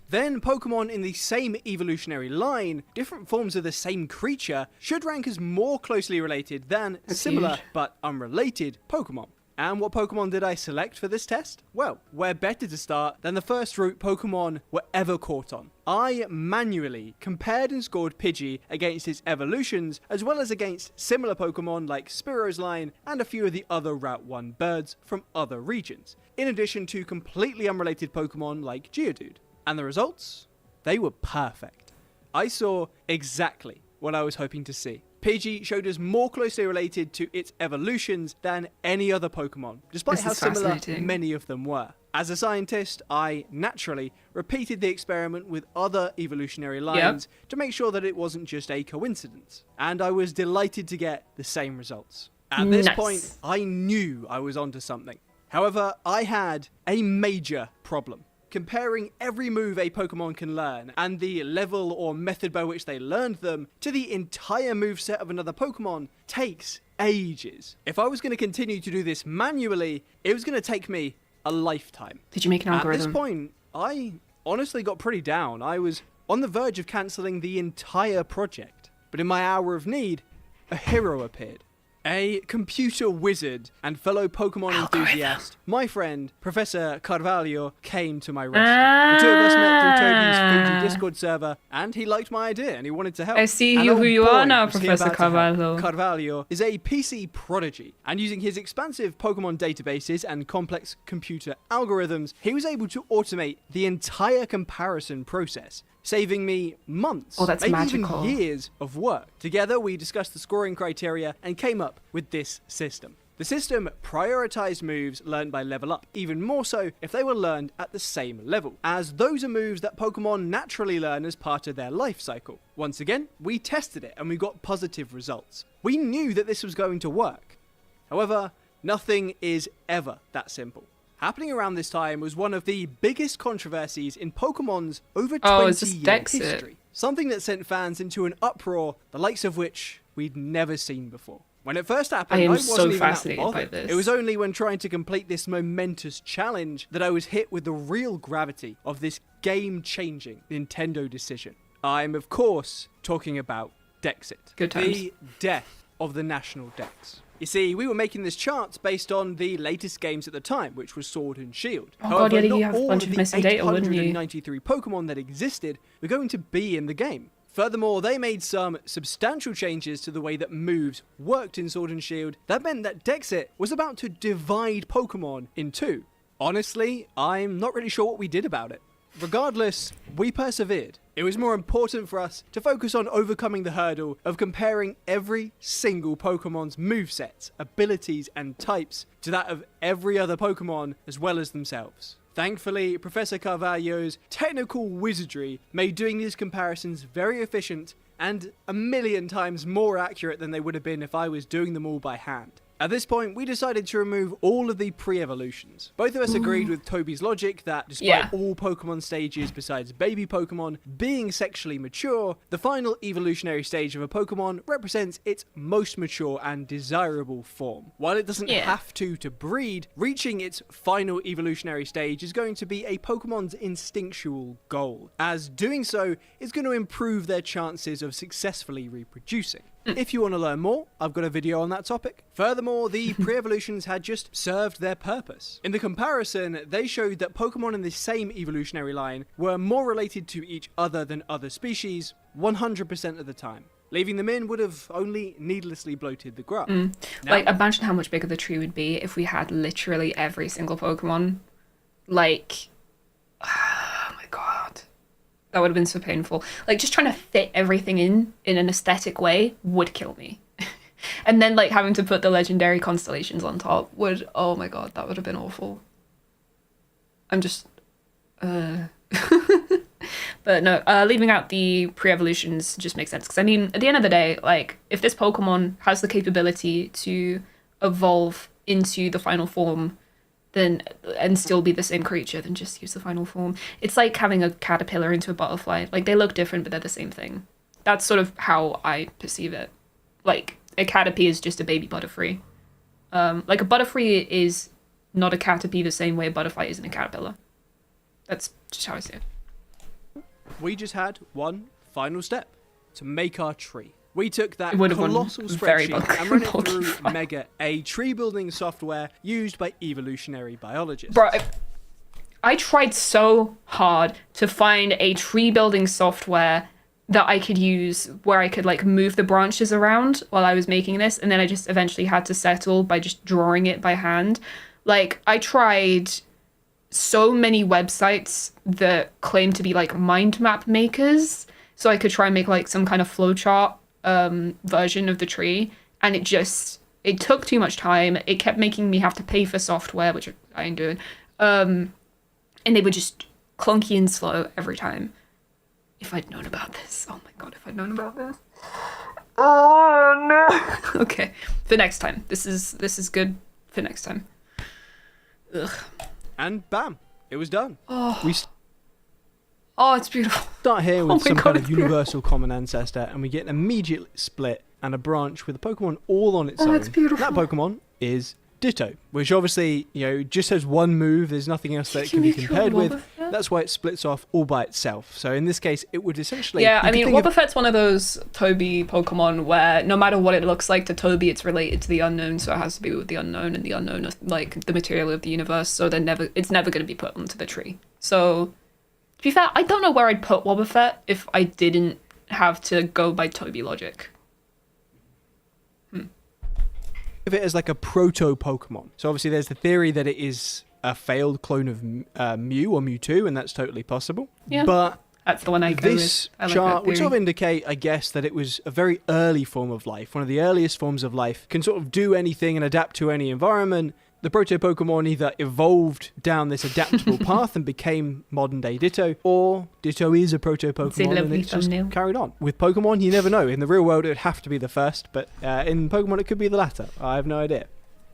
then Pokemon in the same evolutionary line, different forms of the same creature, should rank as more closely related than similar huge. but unrelated Pokemon. And what Pokemon did I select for this test? Well, where better to start than the first route Pokemon were ever caught on. I manually compared and scored Pidgey against its evolutions, as well as against similar Pokemon like Spearow's line and a few of the other Route 1 birds from other regions, in addition to completely unrelated Pokemon like Geodude. And the results? They were perfect. I saw exactly what I was hoping to see. Pidgey showed us more closely related to its evolutions than any other Pokemon, despite This how is similar fascinating. many of them were. As a scientist, I naturally repeated the experiment with other evolutionary lines to make sure that it wasn't just a coincidence. And I was delighted to get the same results. At this Nice. point, I knew I was onto something. However, I had a major problem. comparing every move a Pokemon can learn and the level or method by which they learned them to the entire moveset of another Pokemon takes ages. If I was going to continue to do this manually, it was going to take me a lifetime. Did you make an algorithm? At this point, I honestly got pretty down. I was on the verge of cancelling the entire project. But in my hour of need, a hero appeared. A computer wizard and fellow Pokemon enthusiast, my friend, Professor Carvalho, came to my rescue. The two of us met through Toby's Fuji Discord server, and he liked my idea and he wanted to help. I see And who you are boy, now, was he Professor about to help. Carvalho. Carvalho is a PC prodigy, and using his expansive Pokemon databases and complex computer algorithms, he was able to automate the entire comparison process, saving me months, that's maybe magical. even years of work. Together, we discussed the scoring criteria and came up with this system. The system prioritized moves learned by level up, even more so if they were learned at the same level, as those are moves that Pokemon naturally learn as part of their life cycle. Once again, we tested it and we got positive results. We knew that this was going to work. However, nothing is ever that simple. Happening around this time was one of the biggest controversies in Pokemon's over 20-year history. Something that sent fans into an uproar, the likes of which we'd never seen before. When it first happened, I wasn't so even fascinated that by bothered. this. It was only when trying to complete this momentous challenge that I was hit with the real gravity of this game-changing Nintendo decision. I'm, of course, talking about Dexit. Good times. The death of the national Dex. You see, we were making this chart based on the latest games at the time, which was Sword and Shield. Oh However, god, yeah, not you have a all bunch of of the missing data, wouldn't you? 893 Pokemon that existed were going to be in the game. Furthermore, they made some substantial changes to the way that moves worked in Sword and Shield that meant that Dexit was about to divide Pokemon in two. Honestly, I'm not really sure what we did about it. Regardless, we persevered. It was more important for us to focus on overcoming the hurdle of comparing every single Pokemon's movesets, abilities, and types to that of every other Pokemon as well as themselves. Thankfully, Professor Carvalho's technical wizardry made doing these comparisons very efficient and a million times more accurate than they would have been if I was doing them all by hand. At this point, we decided to remove all of the pre-evolutions. Both of us agreed with Toby's logic that despite all Pokemon stages besides baby Pokemon being sexually mature, the final evolutionary stage of a Pokemon represents its most mature and desirable form. While it doesn't have to breed, reaching its final evolutionary stage is going to be a Pokemon's instinctual goal, as doing so is going to improve their chances of successfully reproducing. If you want to learn more, I've got a video on that topic. Furthermore, the pre-evolutions had just served their purpose. In the comparison, they showed that Pokemon in the same evolutionary line were more related to each other than other species 100% of the time. Leaving them in would have only needlessly bloated the graph. Now, like, imagine how much bigger the tree would be if we had literally every single Pokemon. Like, oh my god. That would have been so painful. Like, just trying to fit everything in an aesthetic way would kill me. And then, like, having to put the legendary constellations on top would... Oh my god, that would have been awful. I'm just... But no, leaving out the pre-evolutions just makes sense. Because, I mean, at the end of the day, like, if this Pokemon has the capability to evolve into the final form... then and still be the same creature, then just use the final form. It's like having a caterpillar into a butterfly. Like, they look different, but they're the same thing. That's sort of how I perceive it. Like, a Caterpie is just a baby Butterfree. Like, a Butterfree is not a Caterpie the same way a butterfly isn't a caterpillar. That's just how I see it. we just had one final step to make our tree. We took that It colossal very spreadsheet and ran it through Mega, a tree building software used by evolutionary biologists. Bro, I tried so hard to find a tree building software that I could use where I could like move the branches around while I was making this, and then I just eventually had to settle by just drawing it by hand. Like, I tried so many websites that claim to be like mind map makers, so I could try and make like some kind of flowchart version of the tree, and it took too much time. It kept making me have to pay for software, which I ain't doing, and they were just clunky and slow every time. If I'd known about this, oh my god, if I'd known about this. Oh no. Okay, for next time. This is good for next time. Ugh. And bam, it was done. Oh, We it's beautiful. start here with Oh my some God, kind of it's beautiful. universal common ancestor, and we get an immediate split and a branch with a Pokemon all on its Oh, own. it's beautiful. That Pokemon is Ditto, which obviously, just has one move. There's nothing else that it can be compared with. That's why it splits off all by itself. So in this case, it would essentially... Yeah, you I could mean, think of- Wobbuffet's one of those Toby Pokemon where no matter what it looks like to Toby, it's related to the unknown, so it has to be with the unknown, and the unknown is like the material of the universe, so it's never going to be put onto the tree. So, to be fair, I don't know where I'd put Wobbuffet if I didn't have to go by Toby logic. of it as like a proto Pokemon. So obviously there's the theory that it is a failed clone of Mew or Mewtwo, and that's totally possible. Yeah. But That's the one I go this with. I like chart that would sort of theory. indicate, I guess, that it was a very early form of life, one of the earliest forms of life, can sort of do anything and adapt to any environment. The proto-Pokemon either evolved down this adaptable path and became modern-day Ditto, or Ditto is a proto-Pokemon and lovely it's just thumbnail. carried on. With Pokemon, you never know. In the real world, it would have to be the first, but in Pokemon, it could be the latter. I have no idea.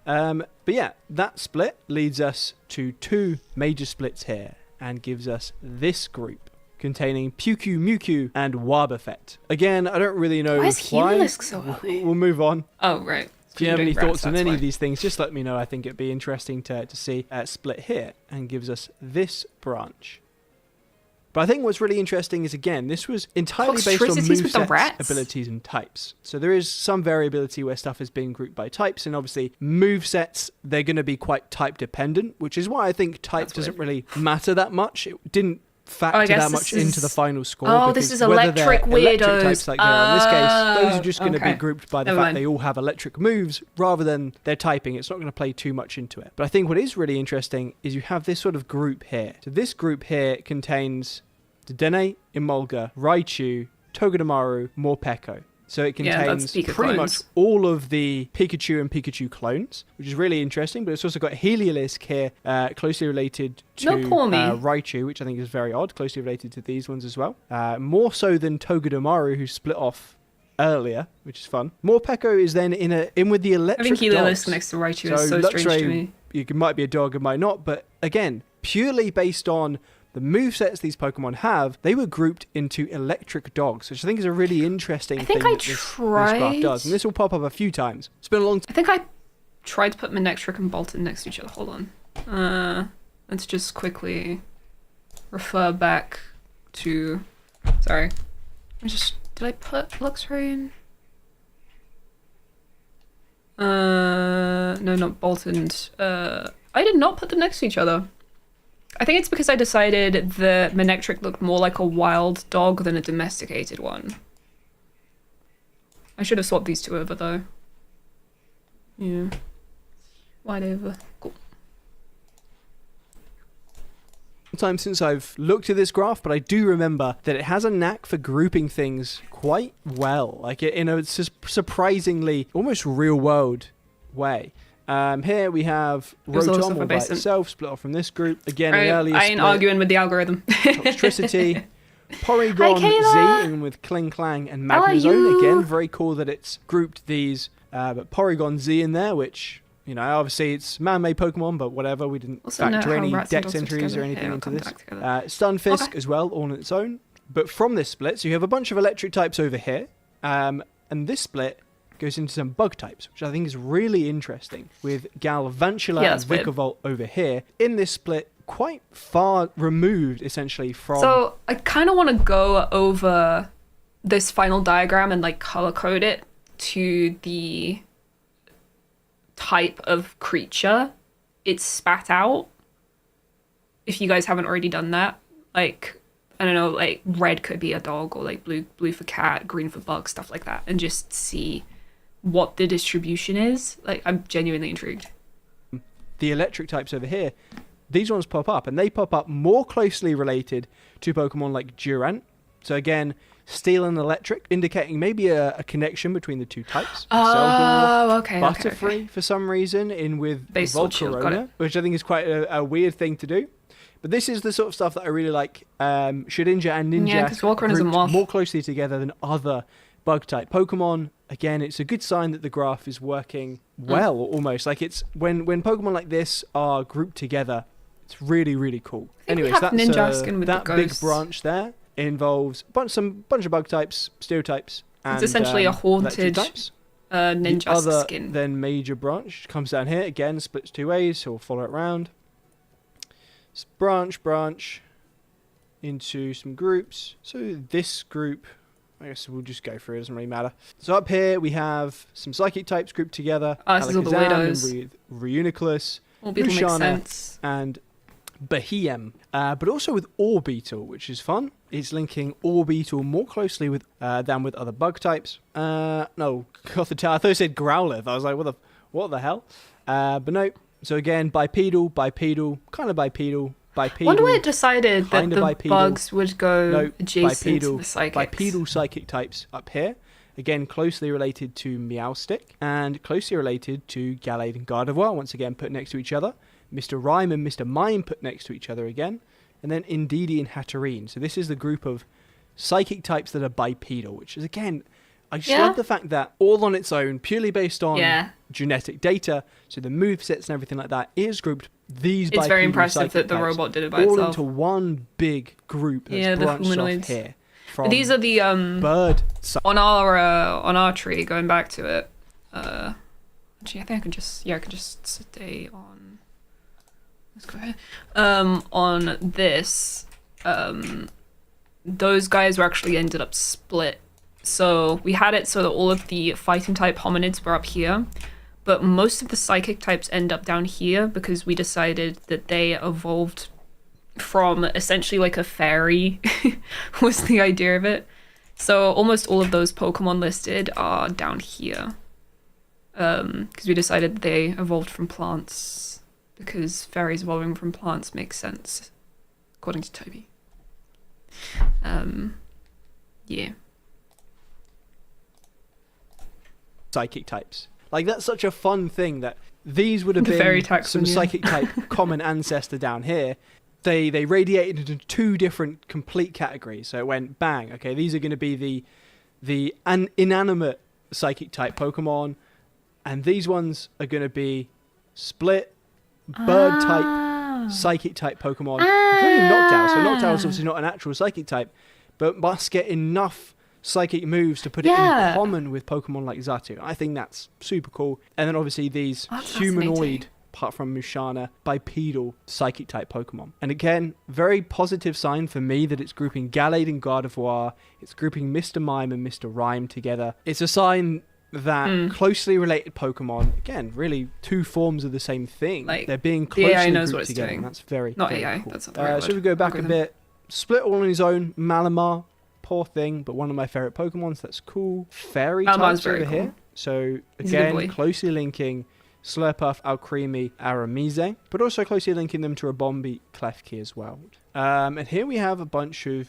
But yeah, that split leads us to two major splits here and gives us this group containing Pewkyu, Mewkyu, and Wobbuffet. Again, I don't really know Why is Heliolisk so early? We'll move on. Oh, right. If you have any thoughts on any why. of these things, just let me know. I think it'd be interesting to see split here and gives us this branch. But I think what's really interesting is, again, this was entirely based on Toxtricities with the movesets, rats? abilities, and types. So there is some variability where stuff has been grouped by types, and obviously movesets, they're going to be quite type dependent, which is why I think type That's doesn't weird. really matter that much. It didn't factor guess that this much into is- the final score. Oh, this because is whether they're electric electric weirdos. types like they are in this case, those are just going to be okay. grouped by the Never fact mind. they all have electric moves rather than their typing. It's not going to play too much into it. But I think what is really interesting is you have this sort of group here. So this group here contains Dedenne, Emolga, Raichu, Togedemaru, Morpeko. So it Yeah, that's contains Pika pretty clones. much all of the Pikachu and Pikachu clones, which is really interesting. But it's also got Heliolisk here, closely related to No, poor me. Raichu, which I think is very odd, closely related to these ones as well. More so than Togedemaru, who split off earlier, which is fun. Morpeko is then in with the I electric think Heliolisk dogs. next to Raichu is so Luxray, strange to me. It might be a dog, it might not, but again, purely based on the movesets these Pokemon have, they were grouped into electric dogs, which I think is a really interesting I think thing I that this graph tried- does. And this will pop up a few times. It's been a long I think I tried to put Manectric and Bolton next to each other. Hold on. Let's just quickly refer back to... Sorry. Did I put Luxray in? No, not Bolton. I did not put them next to each other. I think it's because I decided that Manectric looked more like a wild dog than a domesticated one. I should have swapped these two over, though. Yeah. Whatever. Cool. time since I've looked at this graph, but I do remember that it has a knack for grouping things quite well, like in a surprisingly almost real-world way. Here we have was also Rotom all by based on- itself, split off from this group. Again, an I earlier ain't split. arguing with the algorithm. Toxtricity, Porygon Hi, Kayla. Z, and with Kling Clang and How are Magnezone. you? Again, very cool that it's grouped these, but Porygon Z in there, which, you know, obviously it's man-made Pokemon, but whatever, we didn't Also note factor how any rats and dex dogs are entries or together. anything Here, I'll into come this. back together. Stunfisk Okay. as well, all on its own. But from this split, so you have a bunch of electric types over here, and this split goes into some bug types, which I think is really interesting, with Galvantula Yeah, and that's weird. Vikavolt over here. In this split, quite far removed, essentially, from... So I kind of want to go over this final diagram and like color code it to the type of creature it's spat out. If you guys haven't already done that, like, I don't know, like red could be a dog, or like blue for cat, green for bug, stuff like that, and just see what the distribution is. Like, I'm genuinely intrigued. The electric types over here, these ones pop up, and they pop up more closely related to Pokemon like Durant. So again, steel and electric, indicating maybe a connection between the two types. Oh, okay. Butterfree for some reason in with Base Sword Shield, got Volcarona, it. which I think is quite a weird thing to do. But this is the sort of stuff that I really like. Shedinja and Ninja Yeah, 'cause Volcarona's a grouped moth. more closely together than other bug-type Pokemon. Again, it's a good sign that the graph is working well, almost. Like, it's when Pokemon like this are grouped together It's really, really cool. we Anyways, have that's Ninjaskin with that the big ghosts. branch there involves some bunch of bug types, stereotypes, and It's essentially a electric haunted types. ninja The other skin. then major branch comes down here again, splits two ways, so we'll follow it around. Branch into some groups. So this group, I guess we'll just go through it, doesn't really matter. So up here we have some psychic types grouped together. Oh, this is all the Alakazam weirdos. and Reuniclus, All people make Musharna, sense. and Behem, but also with Orbeetle, which is fun. It's linking Orbeetle more closely with than with other bug types. No, Gothitelle. I thought it said Growlithe. I was like, what the hell? But no. So again, bipedal, kind of bipedal. Wonder why it decided that kind the of bipedal. bugs would go No, adjacent to bipedal, the psychics. bipedal psychic types up here. Again, closely related to Meowstic and closely related to Gallade and Gardevoir, once again put next to each other. Mr. Rhyme and Mr. Mime put next to each other again. And then Indeedee and Hatterene. So this is the group of psychic types that are bipedal, which is, again, I just love the fact that all on its own, purely based on genetic data, so the movesets and everything like that, is grouped these bipedal It's very impressive psychic that the types robot did it by all itself. into one big group that's the branched off humanoids. here. But these are the bird on our tree. Going back to it, actually, I think I can just stay on. Let's go ahead. On this, those guys were actually ended up split. So we had it so that all of the fighting type hominids were up here, but most of the psychic types end up down here because we decided that they evolved from essentially like a fairy was the idea of it. So almost all of those Pokemon listed are down here because we decided that they evolved from plants because fairies evolving from plants makes sense according to Toby. Yeah. Psychic types. Like, that's such a fun thing that these would have The been fairy taxon, some psychic type common ancestor down here. They radiated into two different complete categories. So it went bang. Okay, these are going to be the inanimate psychic type Pokemon, and these ones are going to be split bird type psychic type Pokemon, including Noctowl. So Noctowl is obviously not an actual psychic type, but must get enough psychic moves to put it in common with Pokemon like Xatu. I think that's super cool. And then obviously these humanoid, apart from Musharna, bipedal psychic type Pokemon. And again, very positive sign for me that it's grouping Gallade and Gardevoir. It's grouping Mr. Mime and Mr. Rhyme together. It's a sign that closely related Pokemon, again, really two forms of the same thing. Like, they're being the closely AI knows grouped what it's together. doing. And that's very, Not very AI, cool. that's not the right word. So we go back Algorithm. a bit. Split all on his own. Malamar, poor thing, but one of my favourite Pokemons. That's cool. Fairy Malamar's types very over cool. here. So He's a good again, boy. closely linking Slurpuff, Alcremie, Aramise, but also closely linking them to Rabombi, Klefki as well. And here we have a bunch of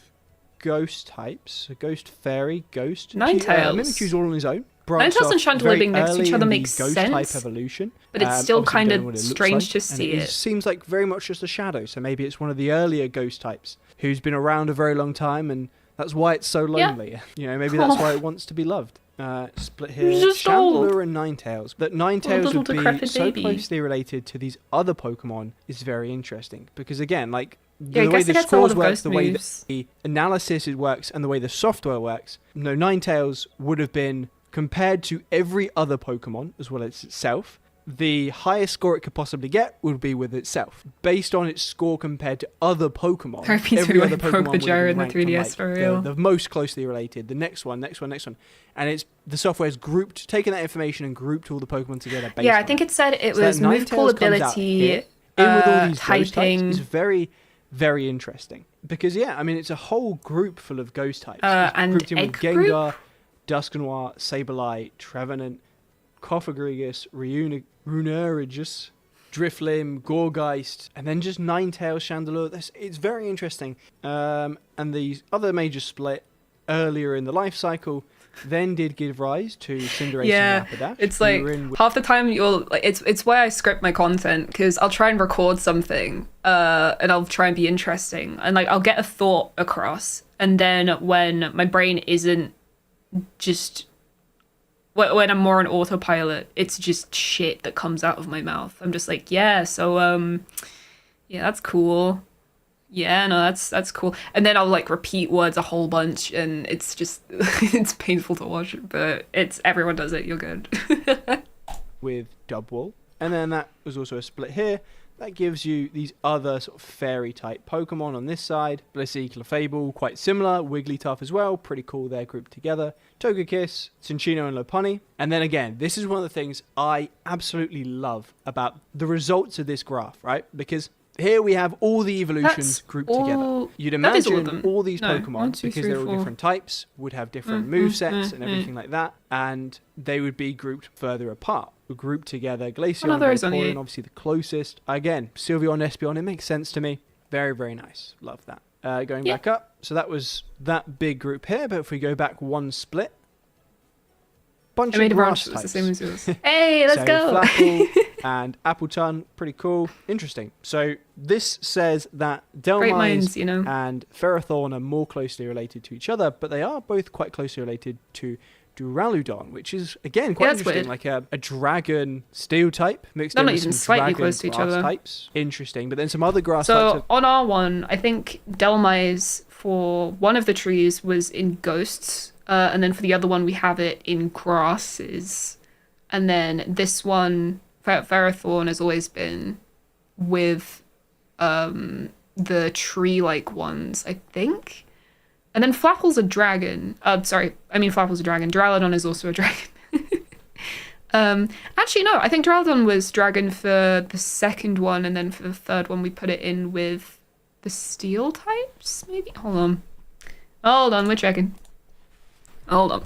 ghost types. A ghost fairy, ghost. Ninetales. Mimikyu's all on his own. Ninetales and Chandelure being next to each other makes ghost sense, type evolution. but it's still Obviously kind don't know of what it looks strange like, to and see it it. seems like very much just a shadow, so maybe it's one of the earlier ghost types who's been around a very long time, and that's why it's so lonely. You know, maybe that's why it wants to be loved. Split here. It's just old. Chandelure and Ninetales. That Ninetales little would be decrepit so baby. closely related to these other Pokemon is very interesting. Because again, like, Yeah, I the way guess the it gets a lot scores of work, ghost the way that moves. the analysis works, and the way the software works, no, Ninetales would have been, compared to every other Pokemon, as well as itself, the highest score it could possibly get would be with itself, based on its score compared to other Pokemon. Therapy Every through other like Pokemon would have Pokemon been in the ranked from, 3DS like, for real. the most closely related, the next one, and it's the software's grouped, taken that information and grouped all the Pokemon together. Based Yeah, I on think it said it So that was move Ninetales cool comes out ability, here, in with all these ghost types typing, is very, very interesting. Because, yeah, I mean, it's a whole group full of ghost types. It's and grouped in with egg Gengar, Dusknoir, Sableye, Trevenant, Cofagrigus, Runerigus, Driflim, Gorgeist, and then just Ninetales, Chandelure. It's very interesting. And the other major split earlier in the life cycle then did give rise to Cinderace Yeah, and Rapidash. it's who like were in with- half the time you'll like it's why I script my content, because I'll try and record something and I'll try and be interesting, and like I'll get a thought across, and then when my brain isn't just when I'm more on autopilot, it's just shit that comes out of my mouth. I'm just like, yeah, so Yeah, that's cool. Yeah, no, that's cool. And then I'll like repeat words a whole bunch, and it's just it's painful to watch, but it's everyone does it. You're good. With Dubwool. And then that was also a split here. That gives you these other sort of fairy type Pokemon on this side. Blissey, Clefable, quite similar. Wigglytuff as well, pretty cool they're grouped together. Togekiss, Cinccino and Lopunny. And then again, this is one of the things I absolutely love about the results of this graph, right? Because here we have all the evolutions grouped together. You'd imagine all these Pokemon, because they're all different types, would have different movesets and everything like that, and they would be grouped further apart. Grouped together, Glaceon, Vaporeon, obviously the closest. Again, Sylveon, Espeon, it makes sense to me. Very, very nice. Love that. Going back up, so that was that big group here, but if we go back one split, bunch of grass types. The same as yours. Hey, let's go! Flapple and Appleton, pretty cool. Interesting. So this says that Delmise and Ferrothorn are more closely related to each other, but they are both quite closely related to Duraludon, which is again quite interesting, like a dragon steel type mixed in with some slightly close to each other types. Interesting, but then some other grass types. So on our one, I think Delmise for one of the trees was in ghosts, and then for the other one we have it in grasses, and then this one Ferrothorn has always been with the tree-like ones, I think. And then Flapple's a dragon. Flapple's a dragon. Duraludon is also a dragon. Actually, no. I think Duraludon was dragon for the second one, and then for the third one we put it in with the steel types, maybe? Hold on, we're checking. Hold on.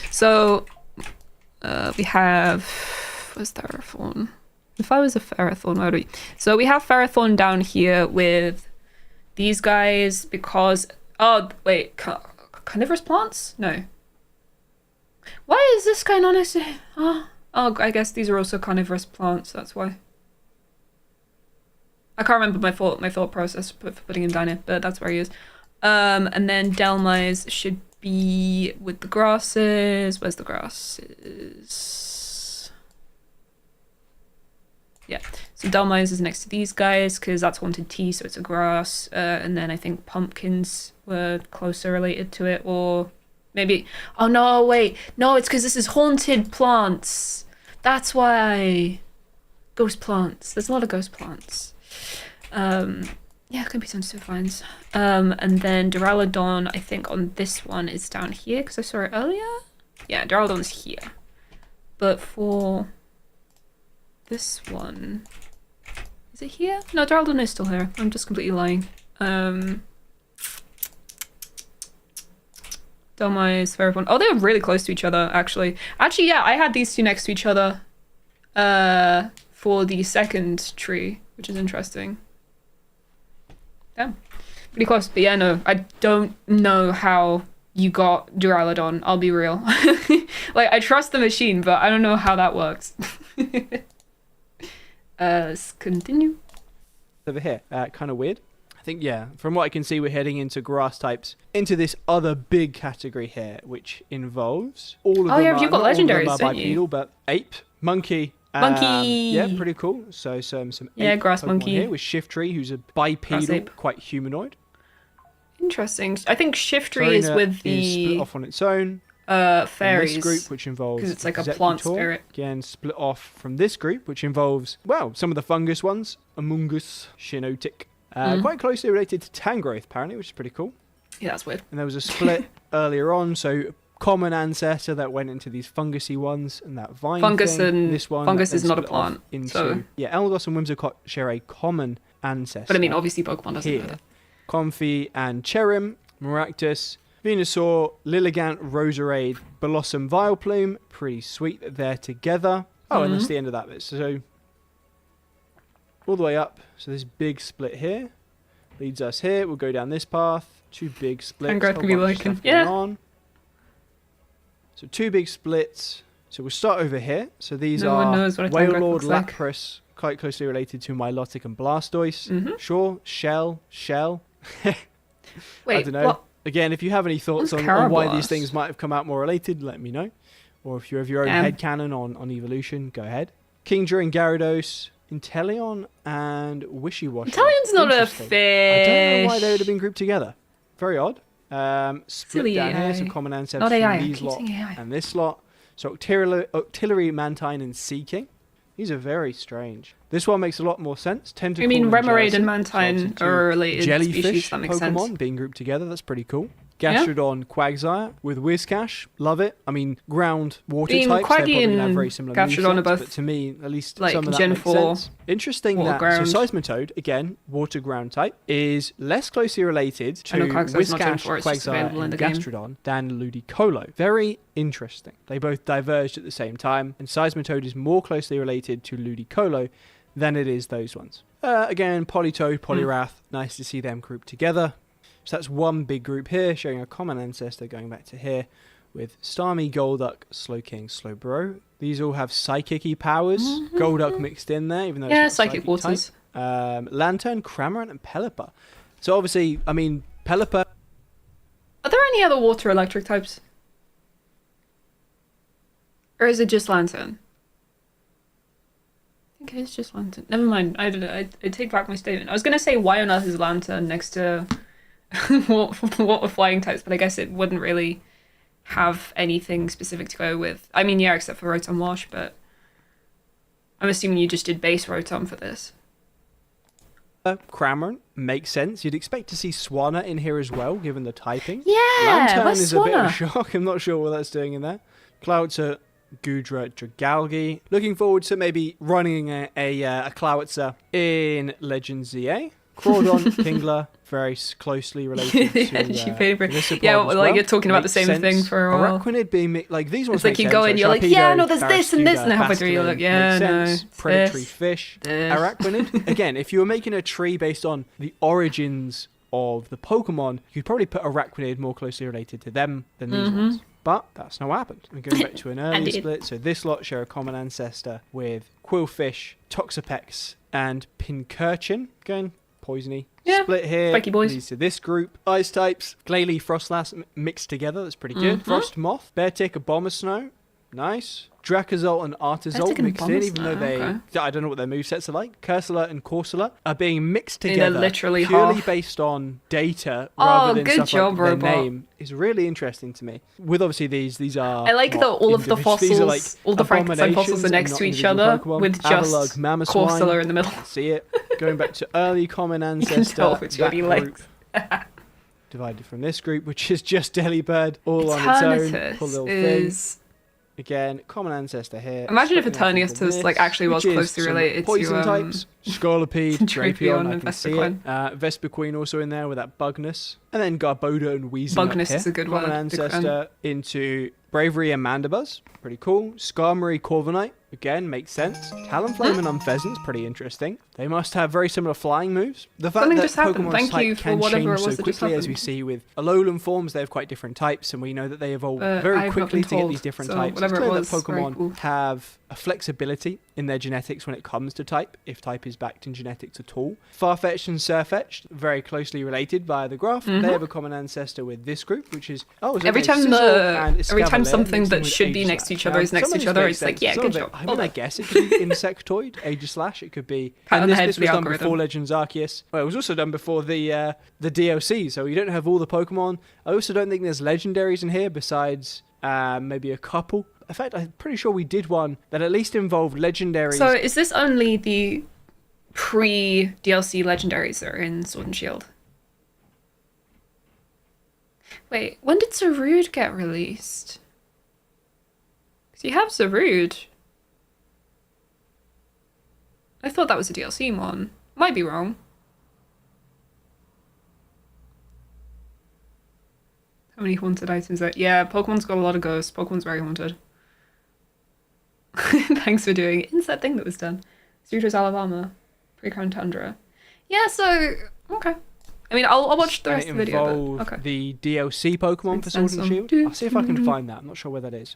So, we have... Where's Ferrothorn? If I was a Ferrothorn, where do we... So we have Ferrothorn down here with these guys because... Oh, wait, carnivorous plants? No. Why is this guy not next to him? Oh, I guess these are also carnivorous plants, that's why. I can't remember my thought process for putting him down here, but that's where he is. And then Delmise should be with the grasses. Where's the grasses? Yeah, so Delmise is next to these guys because that's Haunted Tea, so it's a grass. And then I think pumpkins were closer related to it, or maybe... Oh, no, wait. No, it's because this is haunted plants. That's why. Ghost plants. There's a lot of ghost plants. Yeah, it could be sensitive vines. And then Duraludon, I think on this one is down here because I saw it earlier. Yeah, Duraludon's here. But for... this one, is it here? No, Duraludon is still here. I'm just completely lying. Delmise, Ferrothorn. Oh, they're really close to each other, actually. Actually, yeah, I had these two next to each other for the second tree, which is interesting. Yeah, pretty close. But yeah, no, I don't know how you got Duraludon, I'll be real. Like, I trust the machine, but I don't know how that works. Let's continue. Over here, kind of weird. I think, yeah, from what I can see, we're heading into grass types, into this other big category here, which involves all of them. Oh yeah, you've got legendaries, don't bipedal, you? But ape, monkey. Monkey! Yeah, pretty cool. So some ape grass Pokemon monkey. Here with Shiftry, who's a bipedal, quite humanoid. Interesting. I think Shiftry is with the... is split off on its own. Fairies. This group, which involves... because it's like a plant spirit. Again, split off from this group, which involves, well, some of the fungus ones. Amoonguss, Shinotic. Quite closely related to Tangrowth, apparently, which is pretty cool. Yeah, that's weird. And there was a split earlier on, so common ancestor that went into these fungusy ones, and that vine fungus thing. And this one fungus is not a plant. So yeah, Eldos and Whimsicott share a common ancestor. But I mean, obviously Pokemon doesn't know that. Comfey and Cherim, Maractus, Venusaur, Lilligant, Roserade, Blossom, Vileplume. Pretty sweet that they're together. Oh, and that's the end of that bit. So all the way up. So this big split here leads us here. We'll go down this path. Two big splits. And could be working. Yeah. On. So two big splits. So we'll start over here. So these are Wailord, Lapras, quite closely related to Milotic and Blastoise. Sure, Shell. Wait, I don't know. What? Again, if you have any thoughts on why these things might have come out more related, let me know. Or if you have your own headcanon on evolution, go ahead. Kingdra and Gyarados, Inteleon and Wishy-Washy. Inteleon's not a Interesting. fish. I don't know why they would have been grouped together. Very odd. Split Silly down AI. here, some common ancestors Not AI, from I these keep lot saying AI. and this lot. So Octillery, Mantine, and Seaking. These are very strange. This one makes a lot more sense. Tentacle I mean, and Remoraid Jersey. and So Mantine obviously two are related jellyfish species. That makes Pokemon sense. being grouped together. That's pretty cool. Yeah. Gastrodon, Quagsire with Whiscash. Love it. I mean, ground water I mean, types, they're Quaggy probably going to have and very similar Gastrodon are movesets, both, but to me, at least like, some of that Gen makes 4 sense. Interesting water that ground. so Seismitoad, again, water ground type, is less closely related I to know Quagsire's not Gen Whiscash, 4, it's just Quagsire, available in and the game. Gastrodon than Ludicolo. Very interesting. They both diverged at the same time, and Seismitoad is more closely related to Ludicolo than it is those ones. Again, Politoed, Poliwrath, nice to see them grouped together. So that's one big group here, showing a common ancestor going back to here, with Starmie, Golduck, Slowking, Slowbro. These all have psychic-y powers. Golduck mixed in there, even though Yeah, it's not psychic type. waters. Lantern, Cramorant, and Pelipper. So obviously, I mean, Pelipper... Are there any other water electric types? Or is it just Lantern? I think it is just Lantern. Never mind. I take back my statement. I was going to say, why on earth is Lantern next to water flying types? But I guess it wouldn't really have anything specific to go with. I mean, yeah, except for Rotom Wash, but I'm assuming you just did base Rotom for this. Cramorant makes sense. You'd expect to see Swanna in here as well, given the typing. Yeah, Lantern where's is a bit of a Swanna? shock. I'm not sure what that's doing in there. Cloudser, Gudra, Dragalgi. Looking forward to maybe running a Cloudser in Legends ZA. Crawdon, Kingler, very closely related to Your favorite. Nisipod Yeah, as like well. you're talking about the Makes same sense. thing for a while. Araquanid being like these ones. It's like make you sense, go in, you're like, yeah, no, there's this and this, and then halfway through you're like, yeah, makes no, sense. it's Predatory this, fish. this. Araquanid. Again, if you were making a tree based on the origins of the Pokemon, you'd probably put Araquanid more closely related to them than these ones. But that's not what happened. We're going back to an earlier did. split. So this lot share a common ancestor with Quillfish, Toxapex, and Pincurchin. Again, poisony. Yeah, Split here. spiky boys. Leads to this group. Ice types, Glalie, Frostlass mixed together. That's pretty good. Frost Moth, Beartick, Abomasnow. Nice. Dracozalt and Artizolt Beartick and mixed in, even though Abomasnow, they... I don't know what their movesets are like. Cursula and Corsola are being mixed They're together literally purely half. based on data Oh, rather than good stuff job, like their Robot. name. Is really interesting to me. With obviously these are... I like that all of the individual- these are like fossils, all the Frankenstein fossils are abominations next and to not each individual other Pokemon. with Avalugg, just Mamoswine. Corsola in the middle. See it? Going back to early common You ancestor. can tell which one that you group like. divided from this group, which is just Delibird all on its own. Eternatus Cool little thing. is... Again, common ancestor here. Imagine if Splitting up into Eternatus, like, this, actually was which is closely some related to, poison types. Scolipede, Drapion Drapion, I and can see Vespiquen. it. Vespiquen also in there with that Bugness. And then Garbodor and Weezing Bugness up here. is a good common one, big fan. ancestor into Bravery and Mandibuzz. Pretty cool. Skarmory, Corviknight. Again, makes sense. Talonflame and Unpheasant's pretty interesting. They must have very similar flying moves. The fact Something that just happened. Pokemon's Thank type you for can whatever change it was so that just quickly, as we happened. see with Alolan forms, they have quite different types, and we know that they evolve I very have not quickly been to get told, these different so types. whatever It's it clear was, that very Pokemon cool. have a flexibility in their genetics when it comes to type, if type is backed in genetics at all. Farfetch'd and Surfetch'd, very closely related via the graph. They have a common ancestor with this group, which is Every time something that should be next to each other is next to each other, it's like, yeah, good job. I mean, I guess it could be Insectoid, Aegislash, it could be... Pat on And the this head was for the done algorithm. before Legends Arceus. Well, it was also done before the DLC, so you don't have all the Pokemon. I also don't think there's legendaries in here besides maybe a couple. In fact, I'm pretty sure we did one that at least involved legendaries. So is this only the pre-DLC legendaries that are in Sword and Shield? Wait, when did Zarude get released? Because you have Zarude. I thought that was a DLC one. Might be wrong. How many haunted items are... Yeah, Pokemon's got a lot of ghosts. Pokemon's very haunted. Thanks for doing it. It's that thing that was done. Studios Alabama. Pre-Crown Tundra. Yeah, so... Okay. I mean, I'll watch the and rest it of the video, involved but... Okay. the DLC Pokemon for Sword and Shield. I'll see if I can find that. I'm not sure where that is.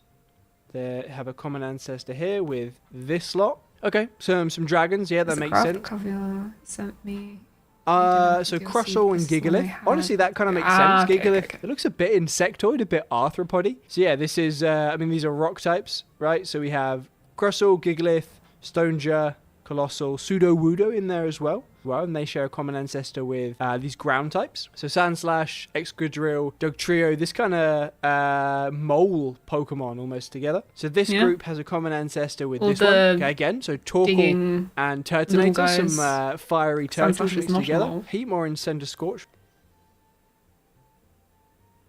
They have a common ancestor here with this lot. Okay, so some dragons. Yeah, that There's a makes craft sense. Caviar sent me... So DLC Crustle and because I Gigalith. had- Honestly, that kind of makes sense. Okay, Gigalith, okay. it looks a bit insectoid, a bit arthropody. So yeah, this is, I mean, these are rock types, right? So we have Crustle, Gigalith, Stonejar, Colossal, Pseudo-Wudo in there as well. And they share a common ancestor with these ground types. So Sandslash, Excadrill, Dugtrio, this kind of mole Pokemon almost together. So this group has a common ancestor with this one. Okay, again, so Torkoal and Turtonator, some fiery turtles mixed together. Heatmor and Centiskorch.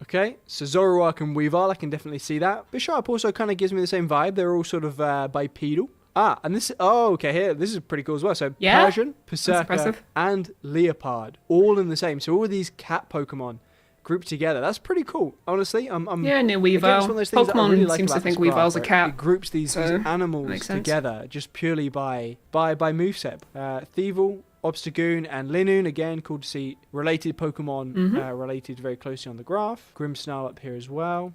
Okay, so Zoroark and Weavile, I can definitely see that. Bisharp also kind of gives me the same vibe. They're all sort of bipedal. And this, here, this is pretty cool as well. So Persian, Berserker, and Leopard, all in the same. So all of these cat Pokemon grouped together. That's pretty cool, honestly. Near Weavile. Pokemon really seems to think Weavile's a cat. It groups these animals together just purely by moveset. Thievul, Obstagoon, and Linoon, again, cool to see related Pokemon related very closely on the graph. Grimmsnarl up here as well.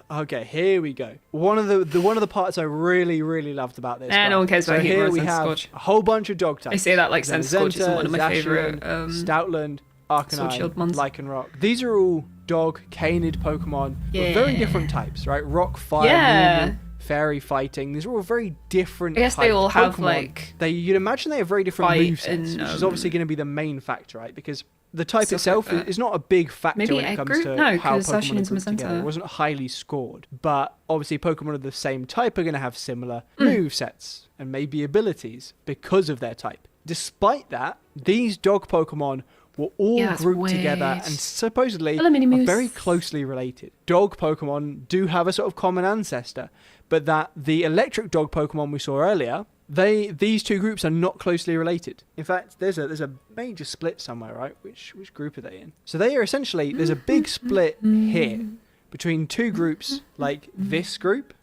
Okay, here we go. One of the parts I really, really loved about this. No one cares about here we have a whole bunch of dog types. I say that like Centiskorch is one of my favorite. Stoutland, Arcanine, Lycanroc. These are all dog, canid Pokemon with very different types, right? Rock, fire, movement, fairy, fighting. These are all very different types. I guess they all have Pokemon. You'd imagine they have very different movesets, which is obviously going to be the main factor, right? Because the type itself is not a big factor when it comes to how Pokemon are grouped together. It wasn't highly scored. But obviously Pokemon of the same type are going to have similar movesets and maybe abilities because of their type. Despite that, these dog Pokemon were all grouped together and supposedly are very closely related. Dog Pokemon do have a sort of common ancestor, but that the electric dog Pokemon we saw earlier, these two groups are not closely related. In fact, there's a major split somewhere, right? Which group are they in? So they are essentially, there's a big split here between two groups like this group,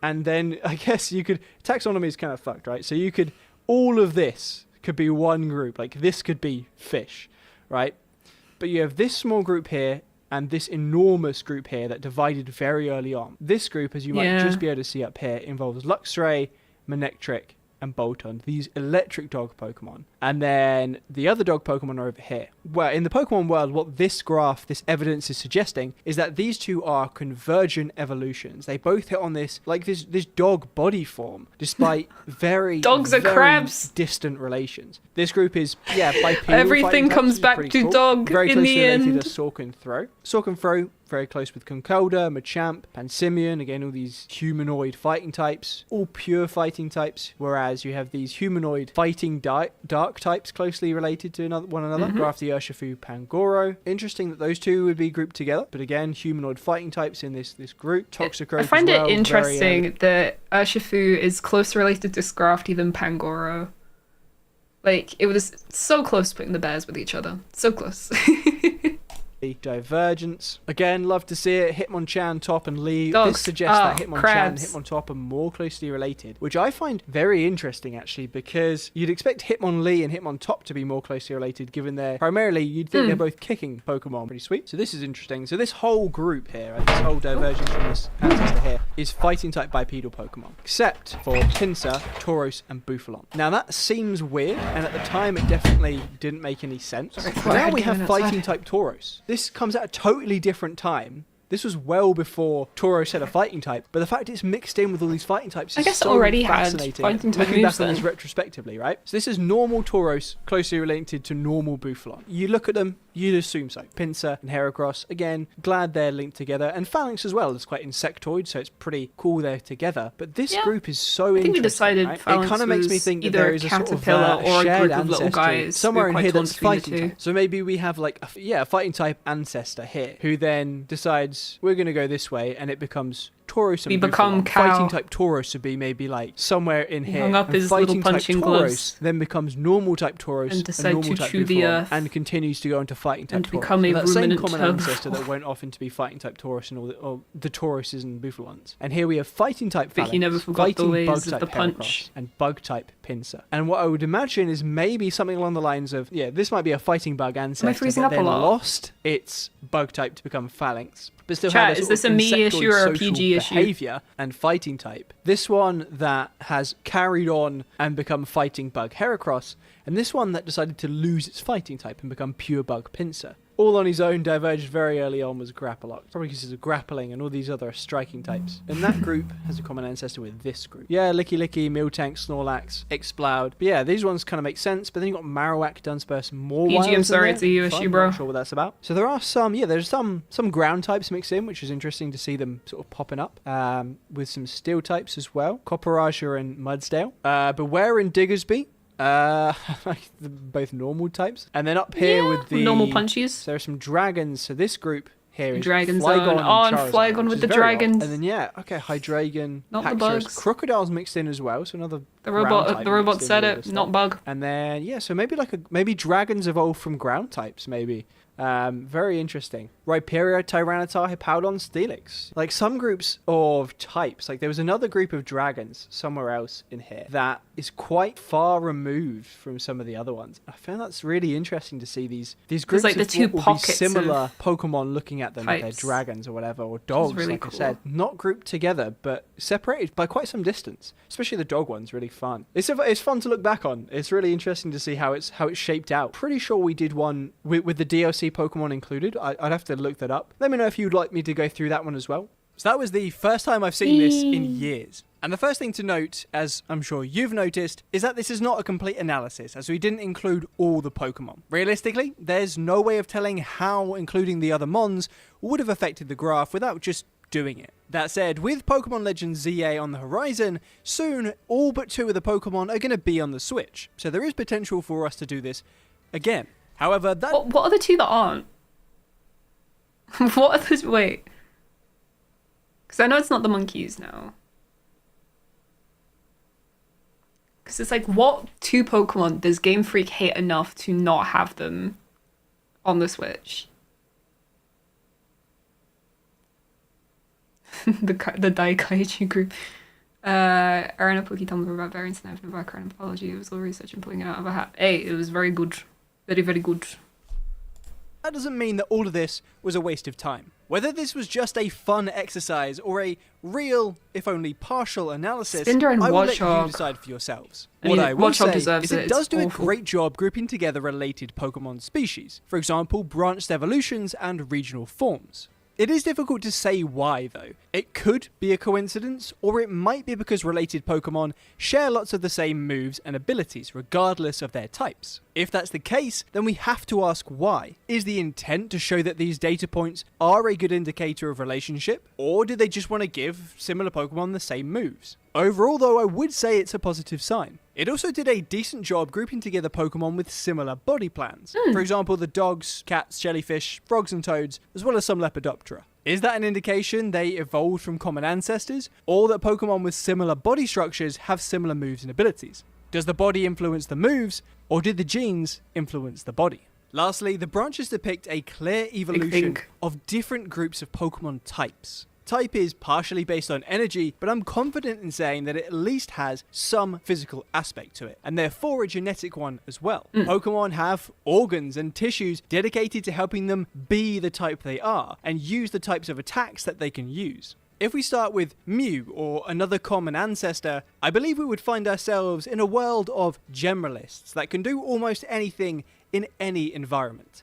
and then I guess you could, taxonomy is kind of fucked, right? So you could, all of this could be one group, like this could be fish, right? But you have this small group here and this enormous group here that divided very early on. This group, as you might just be able to see up here, involves Luxray, Manectric, and Bolton, these electric dog Pokemon. And then the other dog Pokemon are over here. Well, in the Pokemon world, what this graph, this evidence is suggesting is that these two are convergent evolutions. They both hit on this, like this dog body form, despite very, very crabs. distant relations. This group is, bipedal. Everything comes back to cool. Dog very in the end. Very closely related to Sork and Throw. Sork and Throw, very close with Conkeldurr, Machamp, Pansimian, again all these humanoid fighting types, all pure fighting types, whereas you have these humanoid fighting dark types closely related to one another. Graph the Urshifu, Pangoro. Interesting that those two would be grouped together, but again, humanoid fighting types in this group. Toxicroak. I find it interesting that Urshifu is closer related to Scrafty than Pangoro. Like, it was so close putting the bears with each other. So close. Divergence. Again, love to see it. Hitmonchan, Top, and Lee. Dogs. This suggests that Hitmonchan and Hitmontop are more closely related, which I find very interesting, actually, because you'd expect Hitmonlee and Hitmontop to be more closely related, given they're primarily, you'd think they're both kicking Pokemon. Pretty sweet. So this is interesting. So this whole group here, right, this whole divergence from this ancestor here, is fighting-type bipedal Pokemon, except for Pinsir, Tauros, and Bufalon. Now, that seems weird, and at the time, it definitely didn't make any sense. But now we have fighting-type Tauros. This comes at a totally different time. This was well before Tauros had a fighting type, but the fact it's mixed in with all these fighting types is so fascinating. Fighting type looking back on this retrospectively, right? So this is normal Tauros closely related to normal Bufalon. You look at them, you'd assume so. Pinsir and Heracross, again, glad they're linked together, and Phalanx as well. It's quite insectoid, so it's pretty cool they're together. But this group is so interesting. I think we decided Phalanx it kind of makes me think that either there a is a sort of or a shared group of little guys somewhere in here that's fighting type. So maybe we have like a fighting type ancestor here who then decides we're going to go this way, and it becomes Tauros and we become cow. Fighting type Tauros would be maybe like somewhere in here. Hung up his little punching gloves. Then becomes normal type Tauros and decide normal to type chew the earth and continues to go into fighting type and Tauros. Become a that same ruminant common tub. ancestor that went off into be fighting type Tauros and all the Tauruses and Bufalons. And here we have fighting type Phalanx, he never forgot the ways of the punch, punch, and bug type Pinsir. And what I would imagine is maybe something along the lines of this might be a fighting bug ancestor. Am I freezing but up a then lot? Lost its bug type to become Phalanx. But still Chat, had is this a me issue or a social PG issue? Behavior and fighting type. This one that has carried on and become fighting bug Heracross, and this one that decided to lose its fighting type and become pure bug Pinsir. all on his own, diverged very early on, was Grapploct. Probably because of grappling and all these other striking types. And that group has a common ancestor with this group. Yeah, Licky Licky, Miltank, Snorlax, Exploud. But yeah, these ones kind of make sense. But then you've got Marowak, Dunsparce, more PG, I'm sorry, it's a you issue, bro. Not sure what that's about. So there are some, yeah, there's some ground types mixed in, which is interesting to see them sort of popping up. With some steel types as well. Copperaja and Mudsdale. Beware and Diggersby. Both normal types. And then up here with the normal punchies. There are some dragons. So this group here is Dragon Flygon Zone. And Flygon with the dragons. And then Hydreigon, not Haxorus, the bugs. Crocodile's mixed in as well. So another the robot said it, not bug. And then so maybe dragons evolved from ground types, maybe. Very interesting. Rhyperior, Tyranitar, Hippowdon, Steelix. Like some groups of types, like there was another group of dragons somewhere else in here that is quite far removed from some of the other ones. I found that's really interesting to see these groups like the two will be similar Pokemon looking at them, like they're dragons or whatever, or dogs, really like cool. I said. Not grouped together, but separated by quite some distance. Especially the dog one's really fun. It's fun to look back on. It's really interesting to see how it's shaped out. Pretty sure we did one with the DLC Pokemon included. I'd have to look that up. Let me know if you'd like me to go through that one as well. So that was the first time I've seen this in years. And the first thing to note, as I'm sure you've noticed, is that this is not a complete analysis, as we didn't include all the Pokemon. Realistically, there's no way of telling how including the other Mons would have affected the graph without just doing it. That said, with Pokemon Legends ZA on the horizon, soon all but 2 of the Pokemon are going to be on the Switch. So there is potential for us to do this again. However, What are the 2 that aren't? What are those? Wait. Because I know it's not the monkeys now. Because it's like, what 2 Pokemon does Game Freak hate enough to not have them on the Switch? the Daikaiju group. Arena Poketumblr about variants and I have no background in biology. It was all research and pulling it out of a hat. Hey, it was very good. Very, very good. That doesn't mean that all of this was a waste of time. Whether this was just a fun exercise or a real, if only partial, analysis, Spinder and I will let Watchog. you decide for yourselves. I mean, What I will Watchog say deserves is it. it does It's do a awful. great job grouping together related Pokemon species. For example, branched evolutions and regional forms. It is difficult to say why, though. It could be a coincidence, or it might be because related Pokemon share lots of the same moves and abilities, regardless of their types. If that's the case, then we have to ask why. Is the intent to show that these data points are a good indicator of relationship, or did they just want to give similar Pokemon the same moves? Overall, though, I would say it's a positive sign. It also did a decent job grouping together Pokemon with similar body plans. For example, the dogs, cats, jellyfish, frogs and toads, as well as some Lepidoptera. Is that an indication they evolved from common ancestors, or that Pokemon with similar body structures have similar moves and abilities? Does the body influence the moves, or did the genes influence the body? Lastly, the branches depict a clear evolution of different groups of Pokemon types. Type is partially based on energy, but I'm confident in saying that it at least has some physical aspect to it, and therefore a genetic one as well. Pokemon have organs and tissues dedicated to helping them be the type they are, and use the types of attacks that they can use. If we start with Mew, or another common ancestor, I believe we would find ourselves in a world of generalists that can do almost anything in any environment.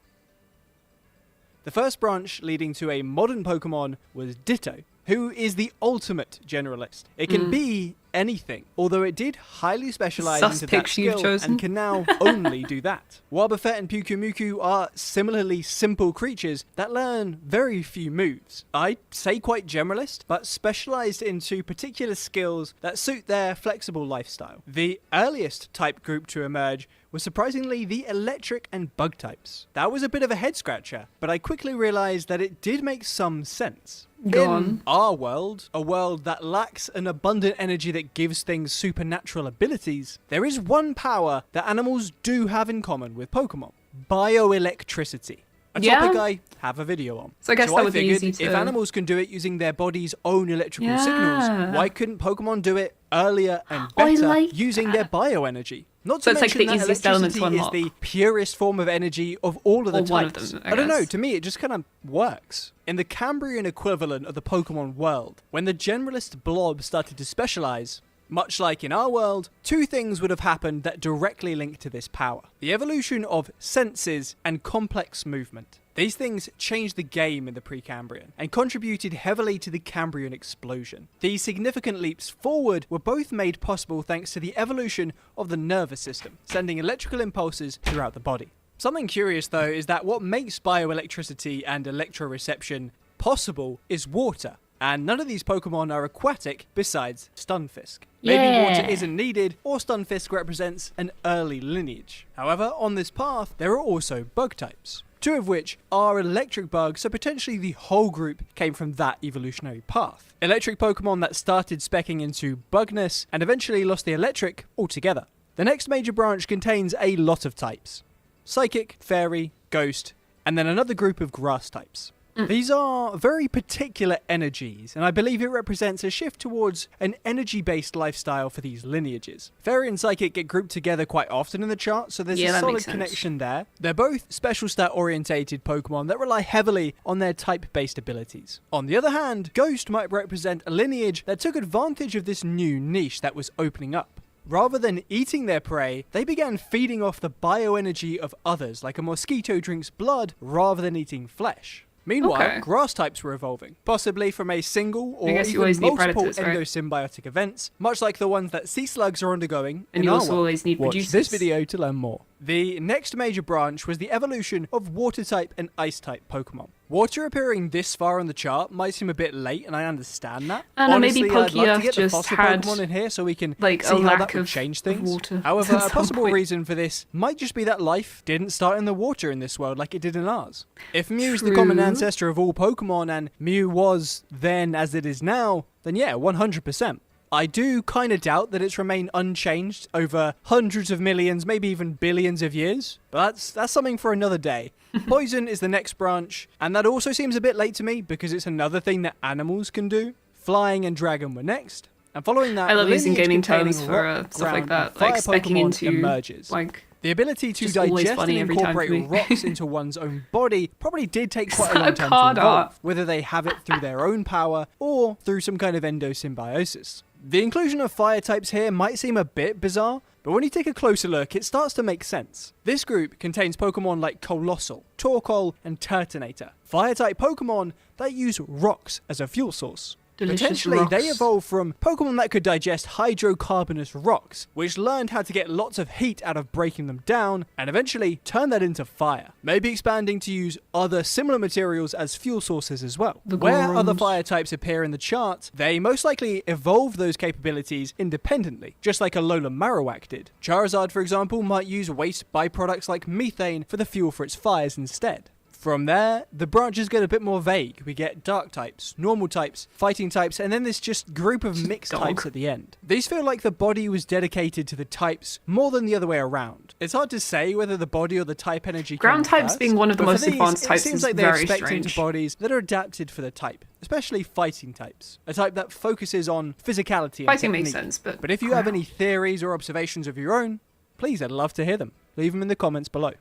The first branch leading to a modern Pokemon was Ditto, who is the ultimate generalist. It can be anything, although it did highly specialize into that skill and can now only do that. Wobbuffet and Pyukumuku are similarly simple creatures that learn very few moves. I'd say quite generalist, but specialized into particular skills that suit their flexible lifestyle. The earliest type group to emerge was surprisingly the electric and bug types. That was a bit of a head scratcher, but I quickly realized that it did make some sense. In our world, a world that lacks an abundant energy that gives things supernatural abilities, there is one power that animals do have in common with Pokemon: bioelectricity. A topic I have a video on. So I guess that would be figured easy to... if animals can do it using their body's own electrical signals, why couldn't Pokemon do it earlier and better using their bioenergy? Not to mention that electricity is the purest form of energy of all of the types. I don't know, to me it just kind of works. In the Cambrian equivalent of the Pokemon world, when the generalist blob started to specialize, much like in our world, 2 things would have happened that directly link to this power: the evolution of senses and complex movement. These things changed the game in the Precambrian and contributed heavily to the Cambrian explosion. These significant leaps forward were both made possible thanks to the evolution of the nervous system, sending electrical impulses throughout the body. Something curious though is that what makes bioelectricity and electroreception possible is water. And none of these Pokemon are aquatic besides Stunfisk. Maybe water isn't needed, or Stunfisk represents an early lineage. However, on this path, there are also bug types. 2 of which are electric bugs, so potentially the whole group came from that evolutionary path. Electric Pokemon that started speccing into bugness and eventually lost the electric altogether. The next major branch contains a lot of types. Psychic, Fairy, Ghost, and then another group of grass types. These are very particular energies, and I believe it represents a shift towards an energy-based lifestyle for these lineages. Fairy and Psychic get grouped together quite often in the chart, so there's a solid connection there. They're both special stat-orientated Pokemon that rely heavily on their type-based abilities. On the other hand, Ghost might represent a lineage that took advantage of this new niche that was opening up. Rather than eating their prey, they began feeding off the bioenergy of others, like a mosquito drinks blood, rather than eating flesh. Meanwhile, grass types were evolving, possibly from a single or even multiple endosymbiotic events, much like the ones that sea slugs are undergoing. And you also always need Watch producers. this video to learn more. The next major branch was the evolution of water type and ice type Pokemon. Water appearing this far on the chart might seem a bit late, and I understand that. And honestly, maybe I'd like to Pokeyev get the just fossil had Pokemon in here so we can like see a how lack that would of change things. water. However, at a some possible point. reason for this might just be that life didn't start in the water in this world like it did in ours. If Mew's the common ancestor of all Pokemon and Mew was then as it is now, then yeah, 100%. I do kind of doubt that it's remained unchanged over hundreds of millions, maybe even billions of years. But that's something for another day. Poison is the next branch, and that also seems a bit late to me because it's another thing that animals can do. Flying and Dragon were next. And following that, I love using lineage gaming containing terms for rock, stuff like ground, that, like and fire specking Pokemon into emerges. like The ability to just always digest and funny every time for incorporate me. rocks into one's own body probably did take quite a that long a time card to evolve, art? whether they have it through their own power or through some kind of endosymbiosis. The inclusion of fire types here might seem a bit bizarre, but when you take a closer look, it starts to make sense. This group contains Pokemon like Colossal, Torkoal, and Turtonator, fire-type Pokemon that use rocks as a fuel source. Delicious Potentially, rocks. they evolved from Pokemon that could digest hydrocarbonous rocks, which learned how to get lots of heat out of breaking them down, and eventually turn that into fire. Maybe expanding to use other similar materials as fuel sources as well. Where other fire types appear in the chart, they most likely evolved those capabilities independently, just like Alola Marowak did. Charizard, for example, might use waste byproducts like methane for the fuel for its fires instead. From there, the branches get a bit more vague. We get dark types, normal types, fighting types, and then this just group of mixed types at the end. These feel like the body was dedicated to the types more than the other way around. It's hard to say whether the body or the type energy ground came types first, being one of the but most for these, advanced types it seems is like they're very expecting strange. bodies that are adapted for the type, especially fighting types. A type that focuses on physicality and Fighting technique. makes sense, but If you have any theories or observations of your own, please, I'd love to hear them. Leave them in the comments below.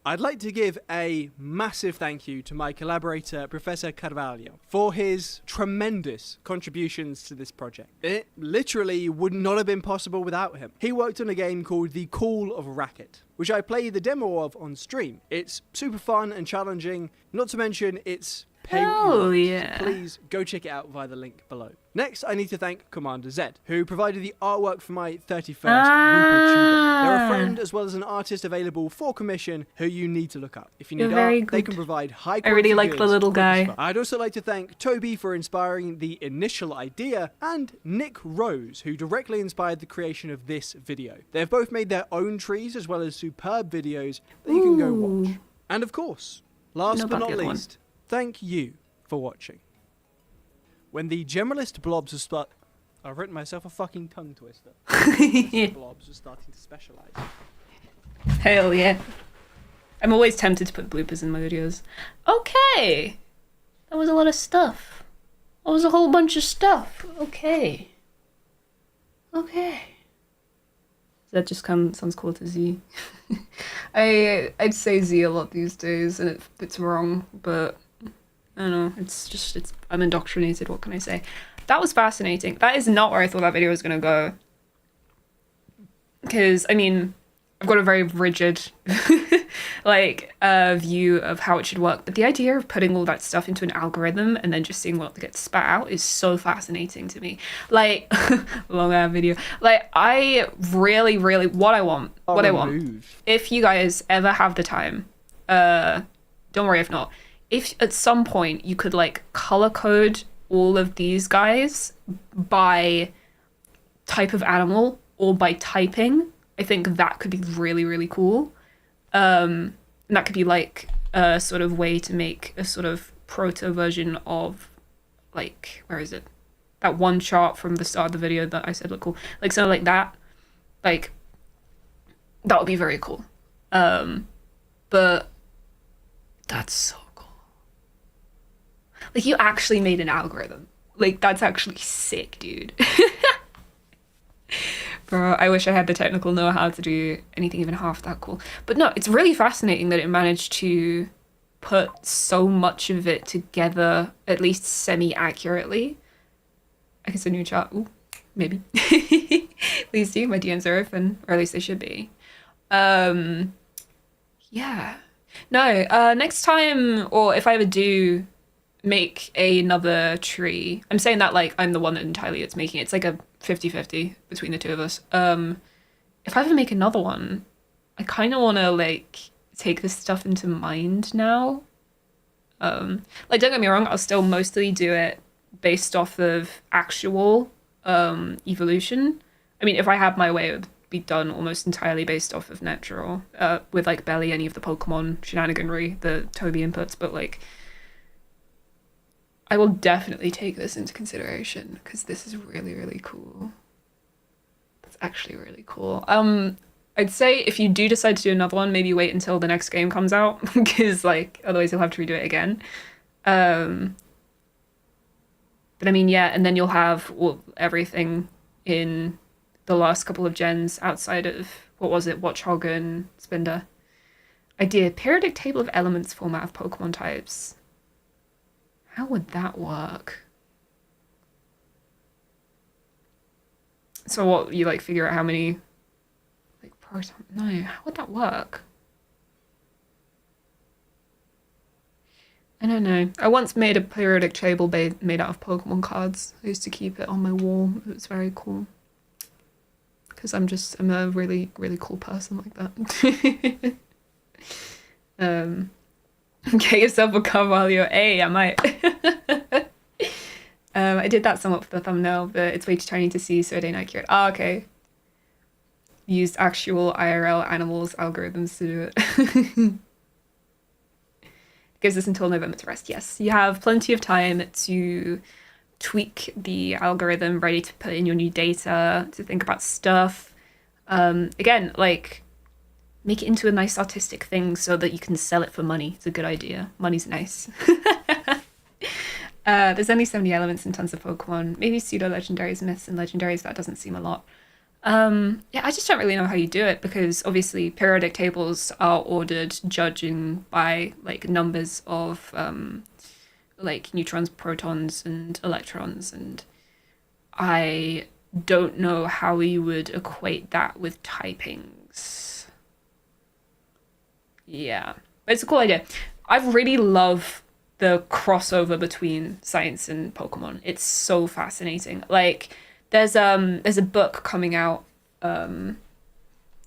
I'd like to give a massive thank you to my collaborator, Professor Carvalho, for his tremendous contributions to this project. It literally would not have been possible without him. He worked on a game called The Call of Racket, which I played the demo of on stream. It's super fun and challenging, not to mention it's pay what you Hell want. yeah. Please go check it out via the link below. Next, I need to thank Commander Z, who provided the artwork for my 31st Rupert Tudor. They're a friend as well as an artist available for commission who you need to look up. If you need very art, they good. can provide high I quality really like the goods little quick as guy. well. I'd also like to thank Toby for inspiring the initial idea, and Nick Rose, who directly inspired the creation of this video. They've both made their own trees as well as superb videos that you can go watch. And of course, last Know but about not the other one. least, thank you for watching. When the generalist blobs are I've written myself a fucking tongue twister. Blobs are starting to specialize. Hell yeah. I'm always tempted to put bloopers in my videos. Okay. That was a lot of stuff. That was a whole bunch of stuff. Okay. Okay. That just sounds cool to Z. I'd say Z a lot these days, and it's wrong, but I don't know. I'm indoctrinated. What can I say? That was fascinating. That is not where I thought that video was gonna go. Because I mean, I've got a very rigid like view of how it should work. But the idea of putting all that stuff into an algorithm and then just seeing what gets spat out is so fascinating to me. Like, long ass video. Like, I really, really, what I want, if you guys ever have the time, don't worry if not, if at some point you could like color code all of these guys by type of animal or by typing, I think that could be really, really cool. And that could be like a sort of way to make a sort of proto version of like, where is it? That one chart from the start of the video that I said looked cool. Like something like that. Like, that would be very cool. But that's so cool. Like, you actually made an algorithm. Like, that's actually sick, dude. Bro, I wish I had the technical know-how to do anything even half that cool. But no, it's really fascinating that it managed to put so much of it together, at least semi-accurately. I can send you a chat. Ooh, maybe. Please do. My DMs are open, or at least they should be. Yeah. No, next time, or if I ever do make another tree, I'm saying that like I'm the one that entirely that's making it. It's like a 50-50 between the two of us. If I ever make another one, I kind of want to like take this stuff into mind now. Like, don't get me wrong, I'll still mostly do it based off of actual evolution. I mean, if I had my way, it would be done almost entirely based off of natural, with like barely any of the Pokemon shenaniganry, the Toby inputs, but like I will definitely take this into consideration because this is really, really cool. It's actually really cool. I'd say if you do decide to do another one, maybe wait until the next game comes out because like otherwise you'll have to redo it again. But I mean, yeah, and then you'll have everything in the last couple of gens outside of, what was it, Watchog and Spinder. Idea, periodic table of elements format of Pokemon types. How would that work? So what, you like figure out how many, like, proton, no, how would that work? I don't know. I once made a periodic table made out of Pokemon cards. I used to keep it on my wall. It was very cool. Because I'm a really, really cool person like that. Get yourself a Carvalho. Hey, I might. I did that somewhat for the thumbnail, but it's way too tiny to see, so it ain't accurate. Ah, okay. Used actual IRL animals algorithms to do it. Gives us until November to rest. Yes, you have plenty of time to tweak the algorithm, ready to put in your new data, to think about stuff. Again, like, make it into a nice artistic thing so that you can sell it for money. It's a good idea. Money's nice. There's only so many elements in tons of Pokemon. Maybe pseudo-legendaries, myths, and legendaries. That doesn't seem a lot. Yeah, I just don't really know how you do it because obviously periodic tables are ordered judging by like numbers of like neutrons, protons, and electrons, and I don't know how you would equate that with typings. Yeah, but it's a cool idea. I really love the crossover between science and Pokemon. It's so fascinating. Like, there's a book coming out. I'm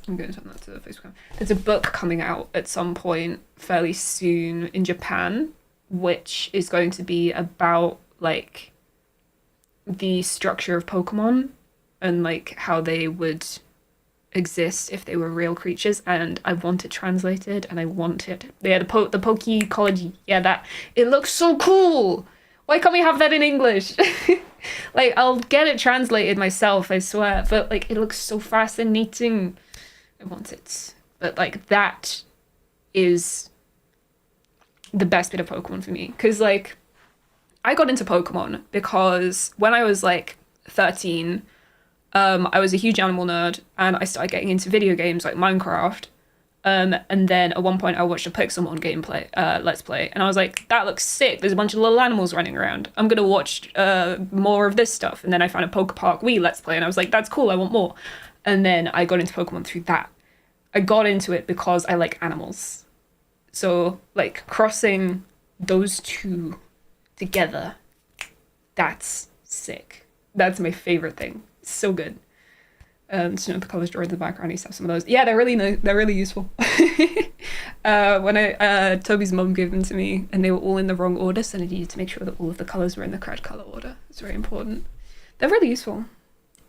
going to turn that to the Facebook. There's a book coming out at some point fairly soon in Japan, which is going to be about like the structure of Pokemon and like how they would exist if they were real creatures, and I want it translated and I want it. Yeah, the Pokecology. Yeah, that it looks so cool. Why can't we have that in English? Like, I'll get it translated myself, I swear, but like it looks so fascinating. I want it. But like that is the best bit of Pokemon for me, because like I got into Pokemon because when I was like 13, I was a huge animal nerd and I started getting into video games like Minecraft. And then at one point I watched a Pokemon gameplay, Let's Play, and I was like, that looks sick. There's a bunch of little animals running around. I'm gonna watch more of this stuff. And then I found a Pokepark Wii Let's Play and I was like, that's cool, I want more. And then I got into Pokemon through that. I got into it because I like animals. So like crossing those two together, that's sick. That's my favorite thing. It's so good. So the colors drawn in the background, I used to have some of those. Yeah, they're really useful. When Toby's mum gave them to me and they were all in the wrong order, so I needed to make sure that all of the colors were in the correct color order. It's very important. They're really useful.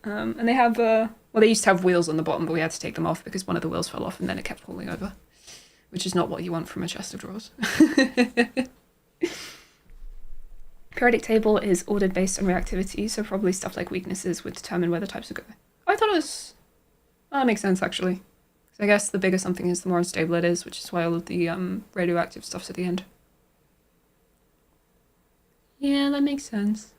And they have, they used to have wheels on the bottom, but we had to take them off because one of the wheels fell off and then it kept falling over, which is not what you want from a chest of drawers. Periodic table is ordered based on reactivity, so probably stuff like weaknesses would determine where the types would go. I thought it was... that makes sense, actually. So I guess the bigger something is, the more unstable it is, which is why all of the radioactive stuff's at the end. Yeah, that makes sense.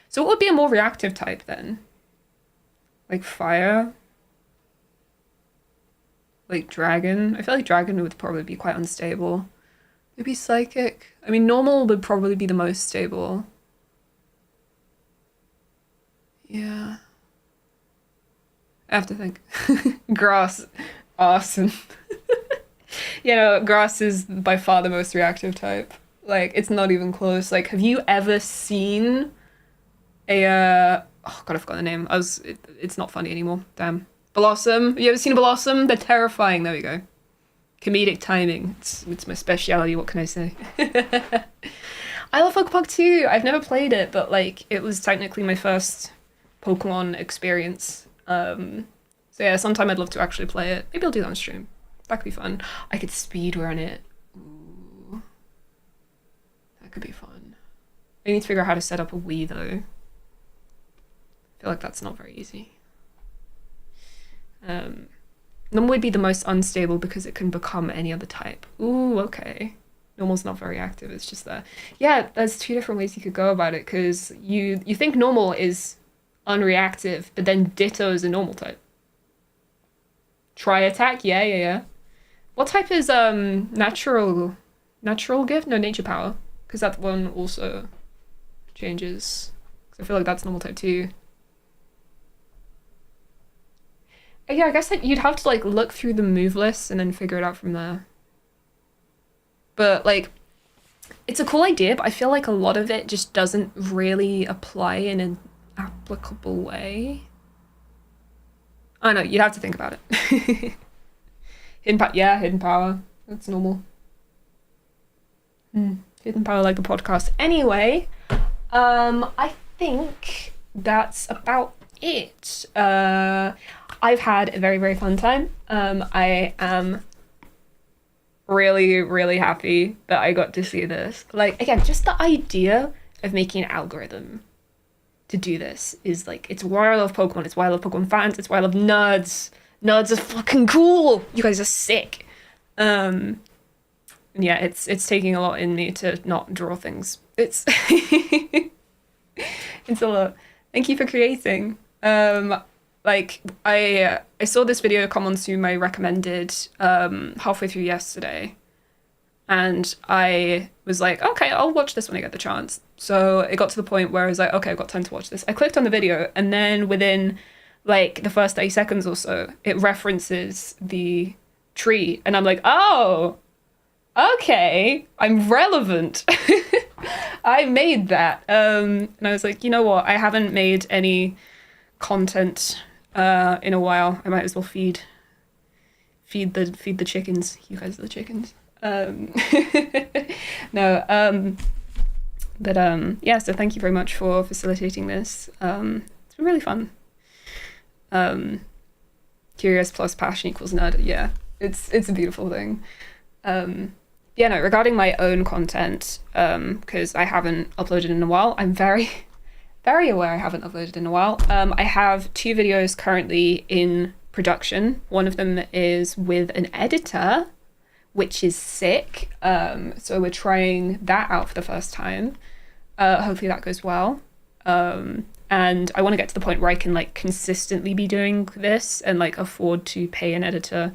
So what would be a more reactive type, then? Like fire? Like dragon? I feel like dragon would probably be quite unstable. Maybe psychic? I mean, normal would probably be the most stable. Yeah. I have to think. Grass. Awesome. Grass is by far the most reactive type. Like, it's not even close. Like, have you ever seen a, oh god, I forgot the name. It's not funny anymore. Damn. Blossom. Have you ever seen a blossom? They're terrifying. There we go. Comedic timing. It's my speciality, what can I say? I love Pokemon too. I've never played it, but like, it was technically my first Pokemon experience. So yeah, sometime I'd love to actually play it. Maybe I'll do that on stream. That could be fun. I could speedrun it. Ooh. That could be fun. I need to figure out how to set up a Wii though. I feel like that's not very easy. Normal would be the most unstable because it can become any other type. Ooh, okay. Normal's not very active, it's just there. Yeah, there's two different ways you could go about it, because you think normal is unreactive, but then Ditto is a normal type. Tri-attack? Yeah. What type is natural gift? No, nature power. Because that one also changes. Because I feel like that's normal type too. Yeah, I guess that you'd have to like look through the move list and then figure it out from there. But like, it's a cool idea, but I feel like a lot of it just doesn't really apply in an applicable way. I don't know, you'd have to think about it. Hidden power. That's normal. Hidden power like a podcast. Anyway, I think that's about it. I've had a very, very fun time. I am really, really happy that I got to see this. Like, again, just the idea of making an algorithm to do this is like, it's why I love Pokemon, it's why I love Pokemon fans, it's why I love nerds. Nerds are fucking cool! You guys are sick. And yeah, it's taking a lot in me to not draw things. It's it's a lot. Thank you for creating. Like I saw this video come onto my recommended halfway through yesterday, and I was like, okay, I'll watch this when I get the chance. So it got to the point where I was like, okay, I've got time to watch this. I clicked on the video, and then within like the first 30 seconds or so, it references the tree, and I'm like, oh, okay, I'm relevant. I made that. And I was like, you know what? I haven't made any content in a while. I might as well feed the chickens. You guys are the chickens. Yeah, so thank you very much for facilitating this. It's been really fun. Curious plus passion equals nerd. Yeah, it's a beautiful thing. Yeah, no, regarding my own content, because I haven't uploaded in a while, I'm very aware I haven't uploaded in a while. I have 2 videos currently in production. One of them is with an editor, which is sick. So we're trying that out for the first time. Hopefully that goes well. And I want to get to the point where I can like consistently be doing this and like afford to pay an editor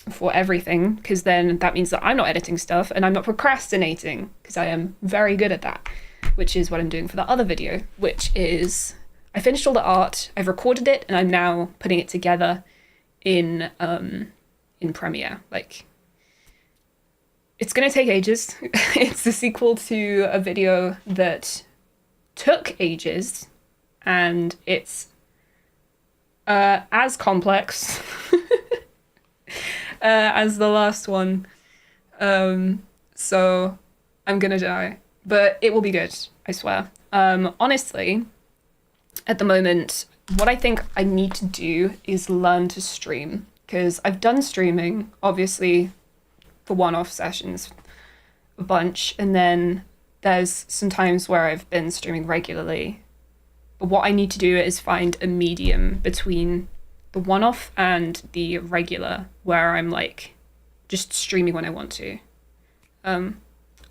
for everything, because then that means that I'm not editing stuff and I'm not procrastinating, because I am very good at that, which is what I'm doing for the other video, which is I finished all the art, I've recorded it, and I'm now putting it together in in Premiere. Like, it's gonna take ages. It's the sequel to a video that took ages, and it's as complex as the last one. So I'm gonna die, but it will be good, I swear. Honestly, at the moment, what I think I need to do is learn to stream, because I've done streaming, obviously, for one-off sessions a bunch, and then there's some times where I've been streaming regularly. But what I need to do is find a medium between the one-off and the regular, where I'm like just streaming when I want to.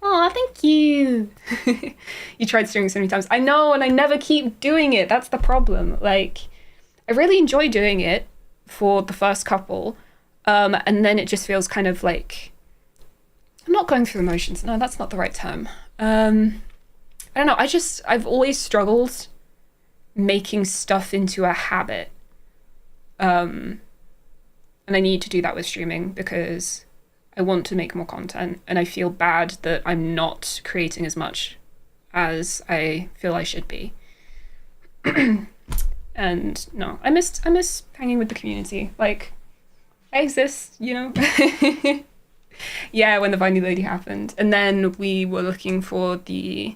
Oh, thank you. You tried streaming so many times. I know, and I never keep doing it. That's the problem. Like, I really enjoy doing it for the first couple, and then it just feels kind of like I'm not going through the motions. No, that's not the right term. I don't know. I've always struggled making stuff into a habit. And I need to do that with streaming because I want to make more content, and I feel bad that I'm not creating as much as I feel I should be. And no, I miss hanging with the community. Like, I exist, you know? Yeah, when the Viney Lady happened. And then we were looking for the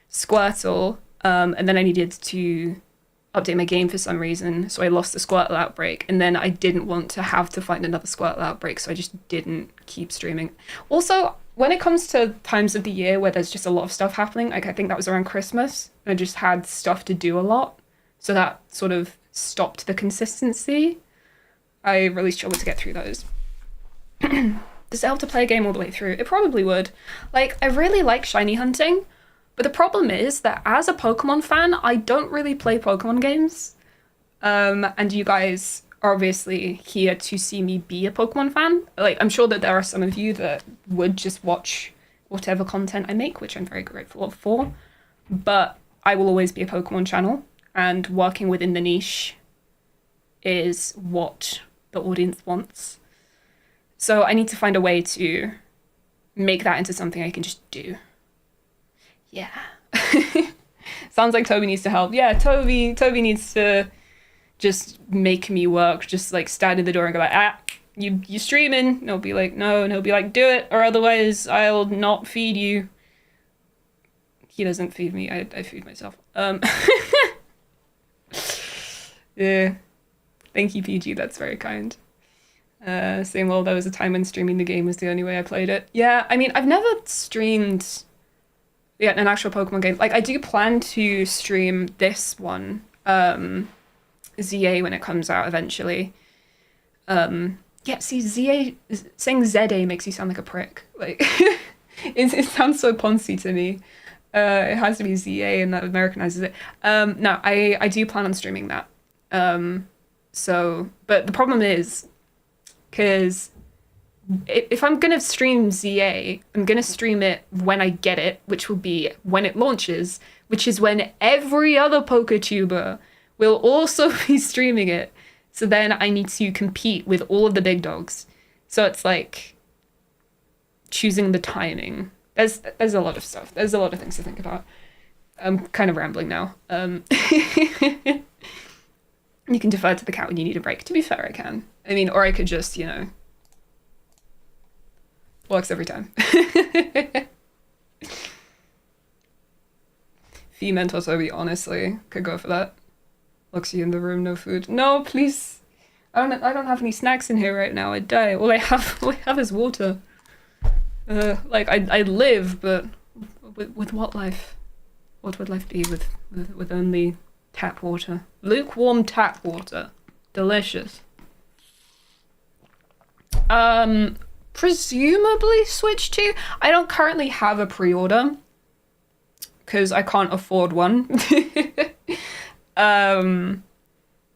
Squirtle, and then I needed to update my game for some reason, so I lost the Squirtle outbreak, and then I didn't want to have to find another Squirtle outbreak, so I just didn't keep streaming. Also, when it comes to times of the year where there's just a lot of stuff happening, like I think that was around Christmas, and I just had stuff to do a lot, so that sort of stopped the consistency. I really struggled to get through those. Does it help to play a game all the way through? It probably would. Like, I really like shiny hunting, but the problem is that as a Pokemon fan, I don't really play Pokemon games. And you guys are obviously here to see me be a Pokemon fan. Like, I'm sure that there are some of you that would just watch whatever content I make, which I'm very grateful for. But I will always be a Pokemon channel, and working within the niche is what the audience wants. So I need to find a way to make that into something I can just do. Yeah. Sounds like Toby needs to help. Yeah, Toby needs to just make me work, just like stand in the door and go like, you streaming? And I'll be like, no, and he'll be like, do it, or otherwise I'll not feed you. He doesn't feed me, I feed myself. Yeah. Thank you, PG, that's very kind. Saying, well, there was a time when streaming the game was the only way I played it. Yeah, I mean, I've never streamed an actual Pokemon game. Like, I do plan to stream this one, ZA, when it comes out eventually. Yeah, see, ZA, saying ZA makes you sound like a prick. Like, it sounds so poncy to me. It has to be ZA, and that Americanizes it. No, I do plan on streaming that. So, but the problem is, because if I'm going to stream ZA, I'm going to stream it when I get it, which will be when it launches, which is when every other PokeTuber will also be streaming it. So then I need to compete with all of the big dogs. So it's like choosing the timing. There's a lot of stuff. There's a lot of things to think about. I'm kind of rambling now. You can defer to the cat when you need a break. To be fair, I can. I mean, or I could just, you know, works every time. Mentor Toby, honestly, could go for that. Luxie in the room, no food. No, please. I don't have any snacks in here right now. I'd die. All I have is water. Like I live, but with what life? What would life be with only tap water? Lukewarm tap water. Delicious. Presumably Switch 2. I don't currently have a pre-order because I can't afford one.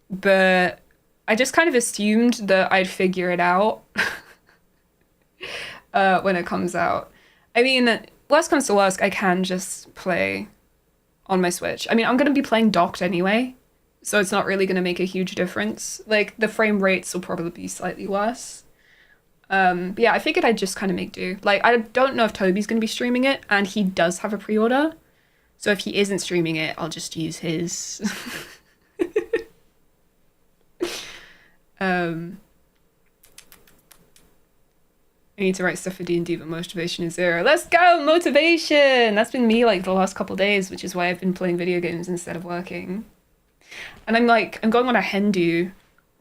But I just kind of assumed that I'd figure it out when it comes out. I mean, worst comes to worst, I can just play on my Switch. I mean, I'm going to be playing docked anyway, so it's not really going to make a huge difference. Like, the frame rates will probably be slightly worse. But yeah, I figured I'd just kind of make do. Like, I don't know if Toby's going to be streaming it, and he does have a pre-order. So if he isn't streaming it, I'll just use his. I need to write stuff for D&D, but motivation is zero. Let's go! Motivation! That's been me, like, the last couple days, which is why I've been playing video games instead of working. And I'm going on a hen do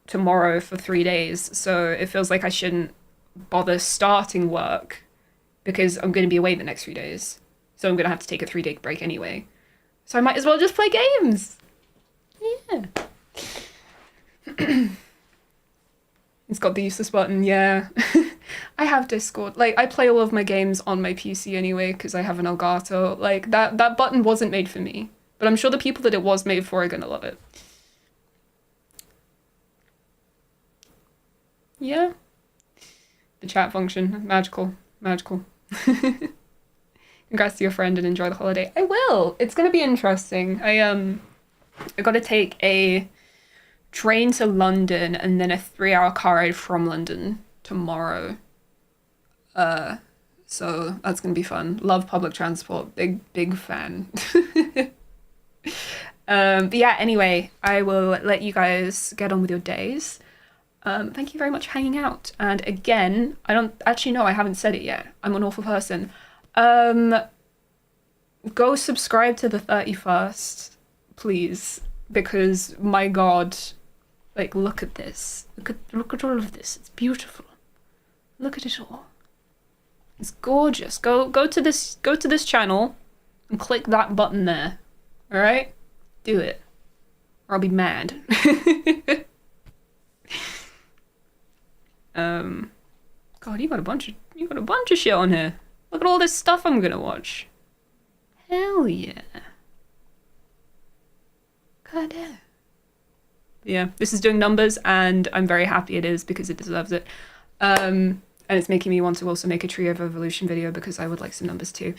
tomorrow for 3 days, so it feels like I shouldn't bother starting work because I'm going to be away the next few days. So I'm going to have to take a 3-day break anyway. So I might as well just play games! Yeah. It's got the useless button, yeah. I have Discord. Like, I play all of my games on my PC anyway because I have an Elgato. Like, that button wasn't made for me. But I'm sure the people that it was made for are gonna love it. Yeah. The chat function. Magical. Magical. Congrats to your friend and enjoy the holiday. I will! It's gonna be interesting. I gotta take a train to London and then a 3-hour car ride from London tomorrow. So that's gonna be fun. Love public transport. Big fan. But yeah, anyway, I will let you guys get on with your days. Thank you very much for hanging out. And again, I don't actually know, I haven't said it yet. I'm an awful person. Go subscribe to the 31st, please, because my God, like, look at this. Look at all of this. It's beautiful. Look at it all. It's gorgeous. Go to this channel and click that button there. All right? Do it. Or I'll be mad. God, you got a bunch of shit on here. Look at all this stuff I'm gonna watch. Hell yeah. God damn. Yeah, this is doing numbers, and I'm very happy it is because it deserves it. And it's making me want to also make a Tree of Evolution video because I would like some numbers too.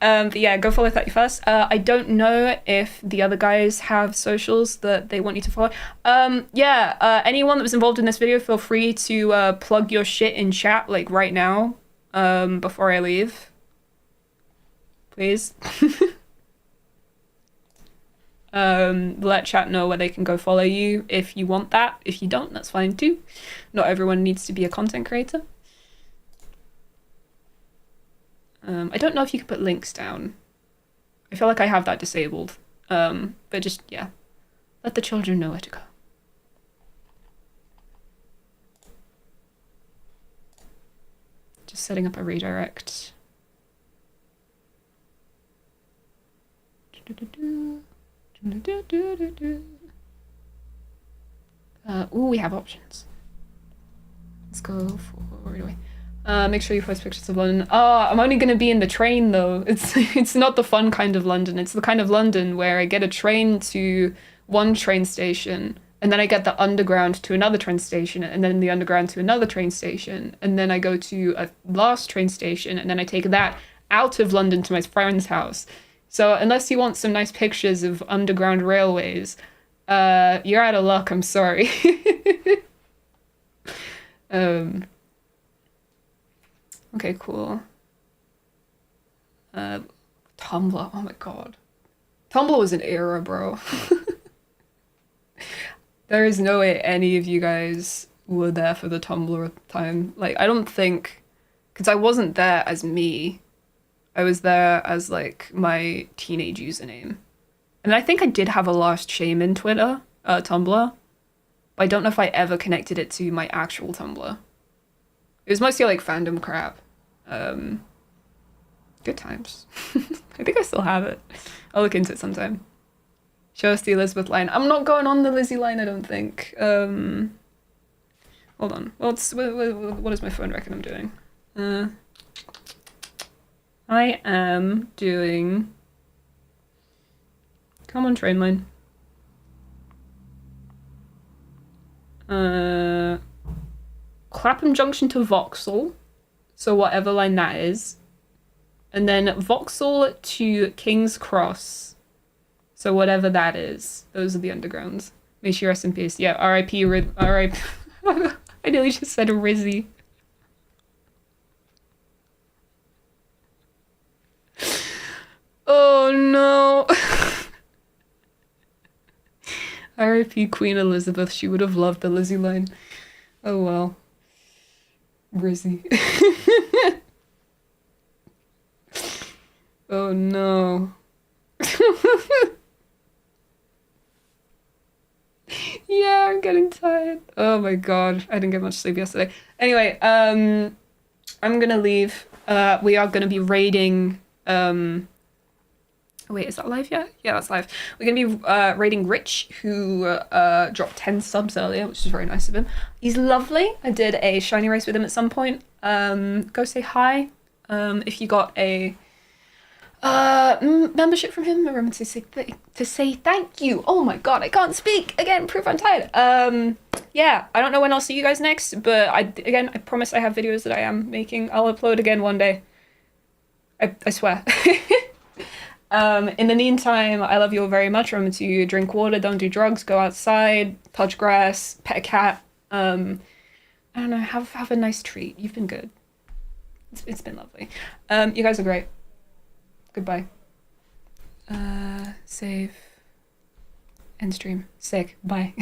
But yeah, go follow 31st. I don't know if the other guys have socials that they want you to follow. Yeah, anyone that was involved in this video, feel free to plug your shit in chat, like right now, before I leave. Please. Let chat know where they can go follow you if you want that. If you don't, that's fine too. Not everyone needs to be a content creator. I don't know if you can put links down. I feel like I have that disabled. But just, yeah. Let the children know where to go. Just setting up a redirect. Ooh, we have options. Let's go for, where do we? Make sure you post pictures of London. I'm only gonna be in the train though. It's not the fun kind of London. It's the kind of London where I get a train to one train station, and then I get the underground to another train station, and then the underground to another train station, and then I go to a last train station, and then I take that out of London to my friend's house. So unless you want some nice pictures of underground railways, you're out of luck, I'm sorry. Okay, cool. Tumblr, oh my God. Tumblr was an era, bro. There is no way any of you guys were there for the Tumblr time. Like, I don't think, because I wasn't there as me. I was there as, like, my teenage username. And I think I did have a Last Shaman Twitter, Tumblr. But I don't know if I ever connected it to my actual Tumblr. It was mostly, like, fandom crap. Good times. I think I still have it. I'll look into it sometime. Show us the Elizabeth line. I'm not going on the Lizzie line, I don't think. Hold on. Well, what is my phone record I'm doing? I am doing... Come on, train line. Clapham Junction to Vauxhall. So whatever line that is. And then Vauxhall to King's Cross. So whatever that is. Those are the undergrounds. May she rest in peace. Yeah, R.I.P. R.I.P. I nearly just said Rizzy. Oh no. R.I.P. Queen Elizabeth. She would have loved the Lizzie line. Oh well. Rizzy. Oh no. Yeah, I'm getting tired. Oh my god, I didn't get much sleep yesterday. Anyway, I'm gonna leave. We are gonna be raiding. Wait, is that live yet? Yeah, that's live. We're gonna be raiding Rich, who dropped 10 subs earlier, which is very nice of him. He's lovely. I did a shiny race with him at some point. Go say hi. If you got a membership from him, remember to say thank you. Oh my god, I can't speak again. Proof I'm tired. Yeah, I don't know when I'll see you guys next, but I promise I have videos that I am making. I'll upload again one day. I swear. In the meantime, I love you all very much. Remember to drink water, don't do drugs, go outside, touch grass, pet a cat. I don't know. Have a nice treat. You've been good. It's been lovely. You guys are great. Goodbye. Save. End stream. Sick. Bye.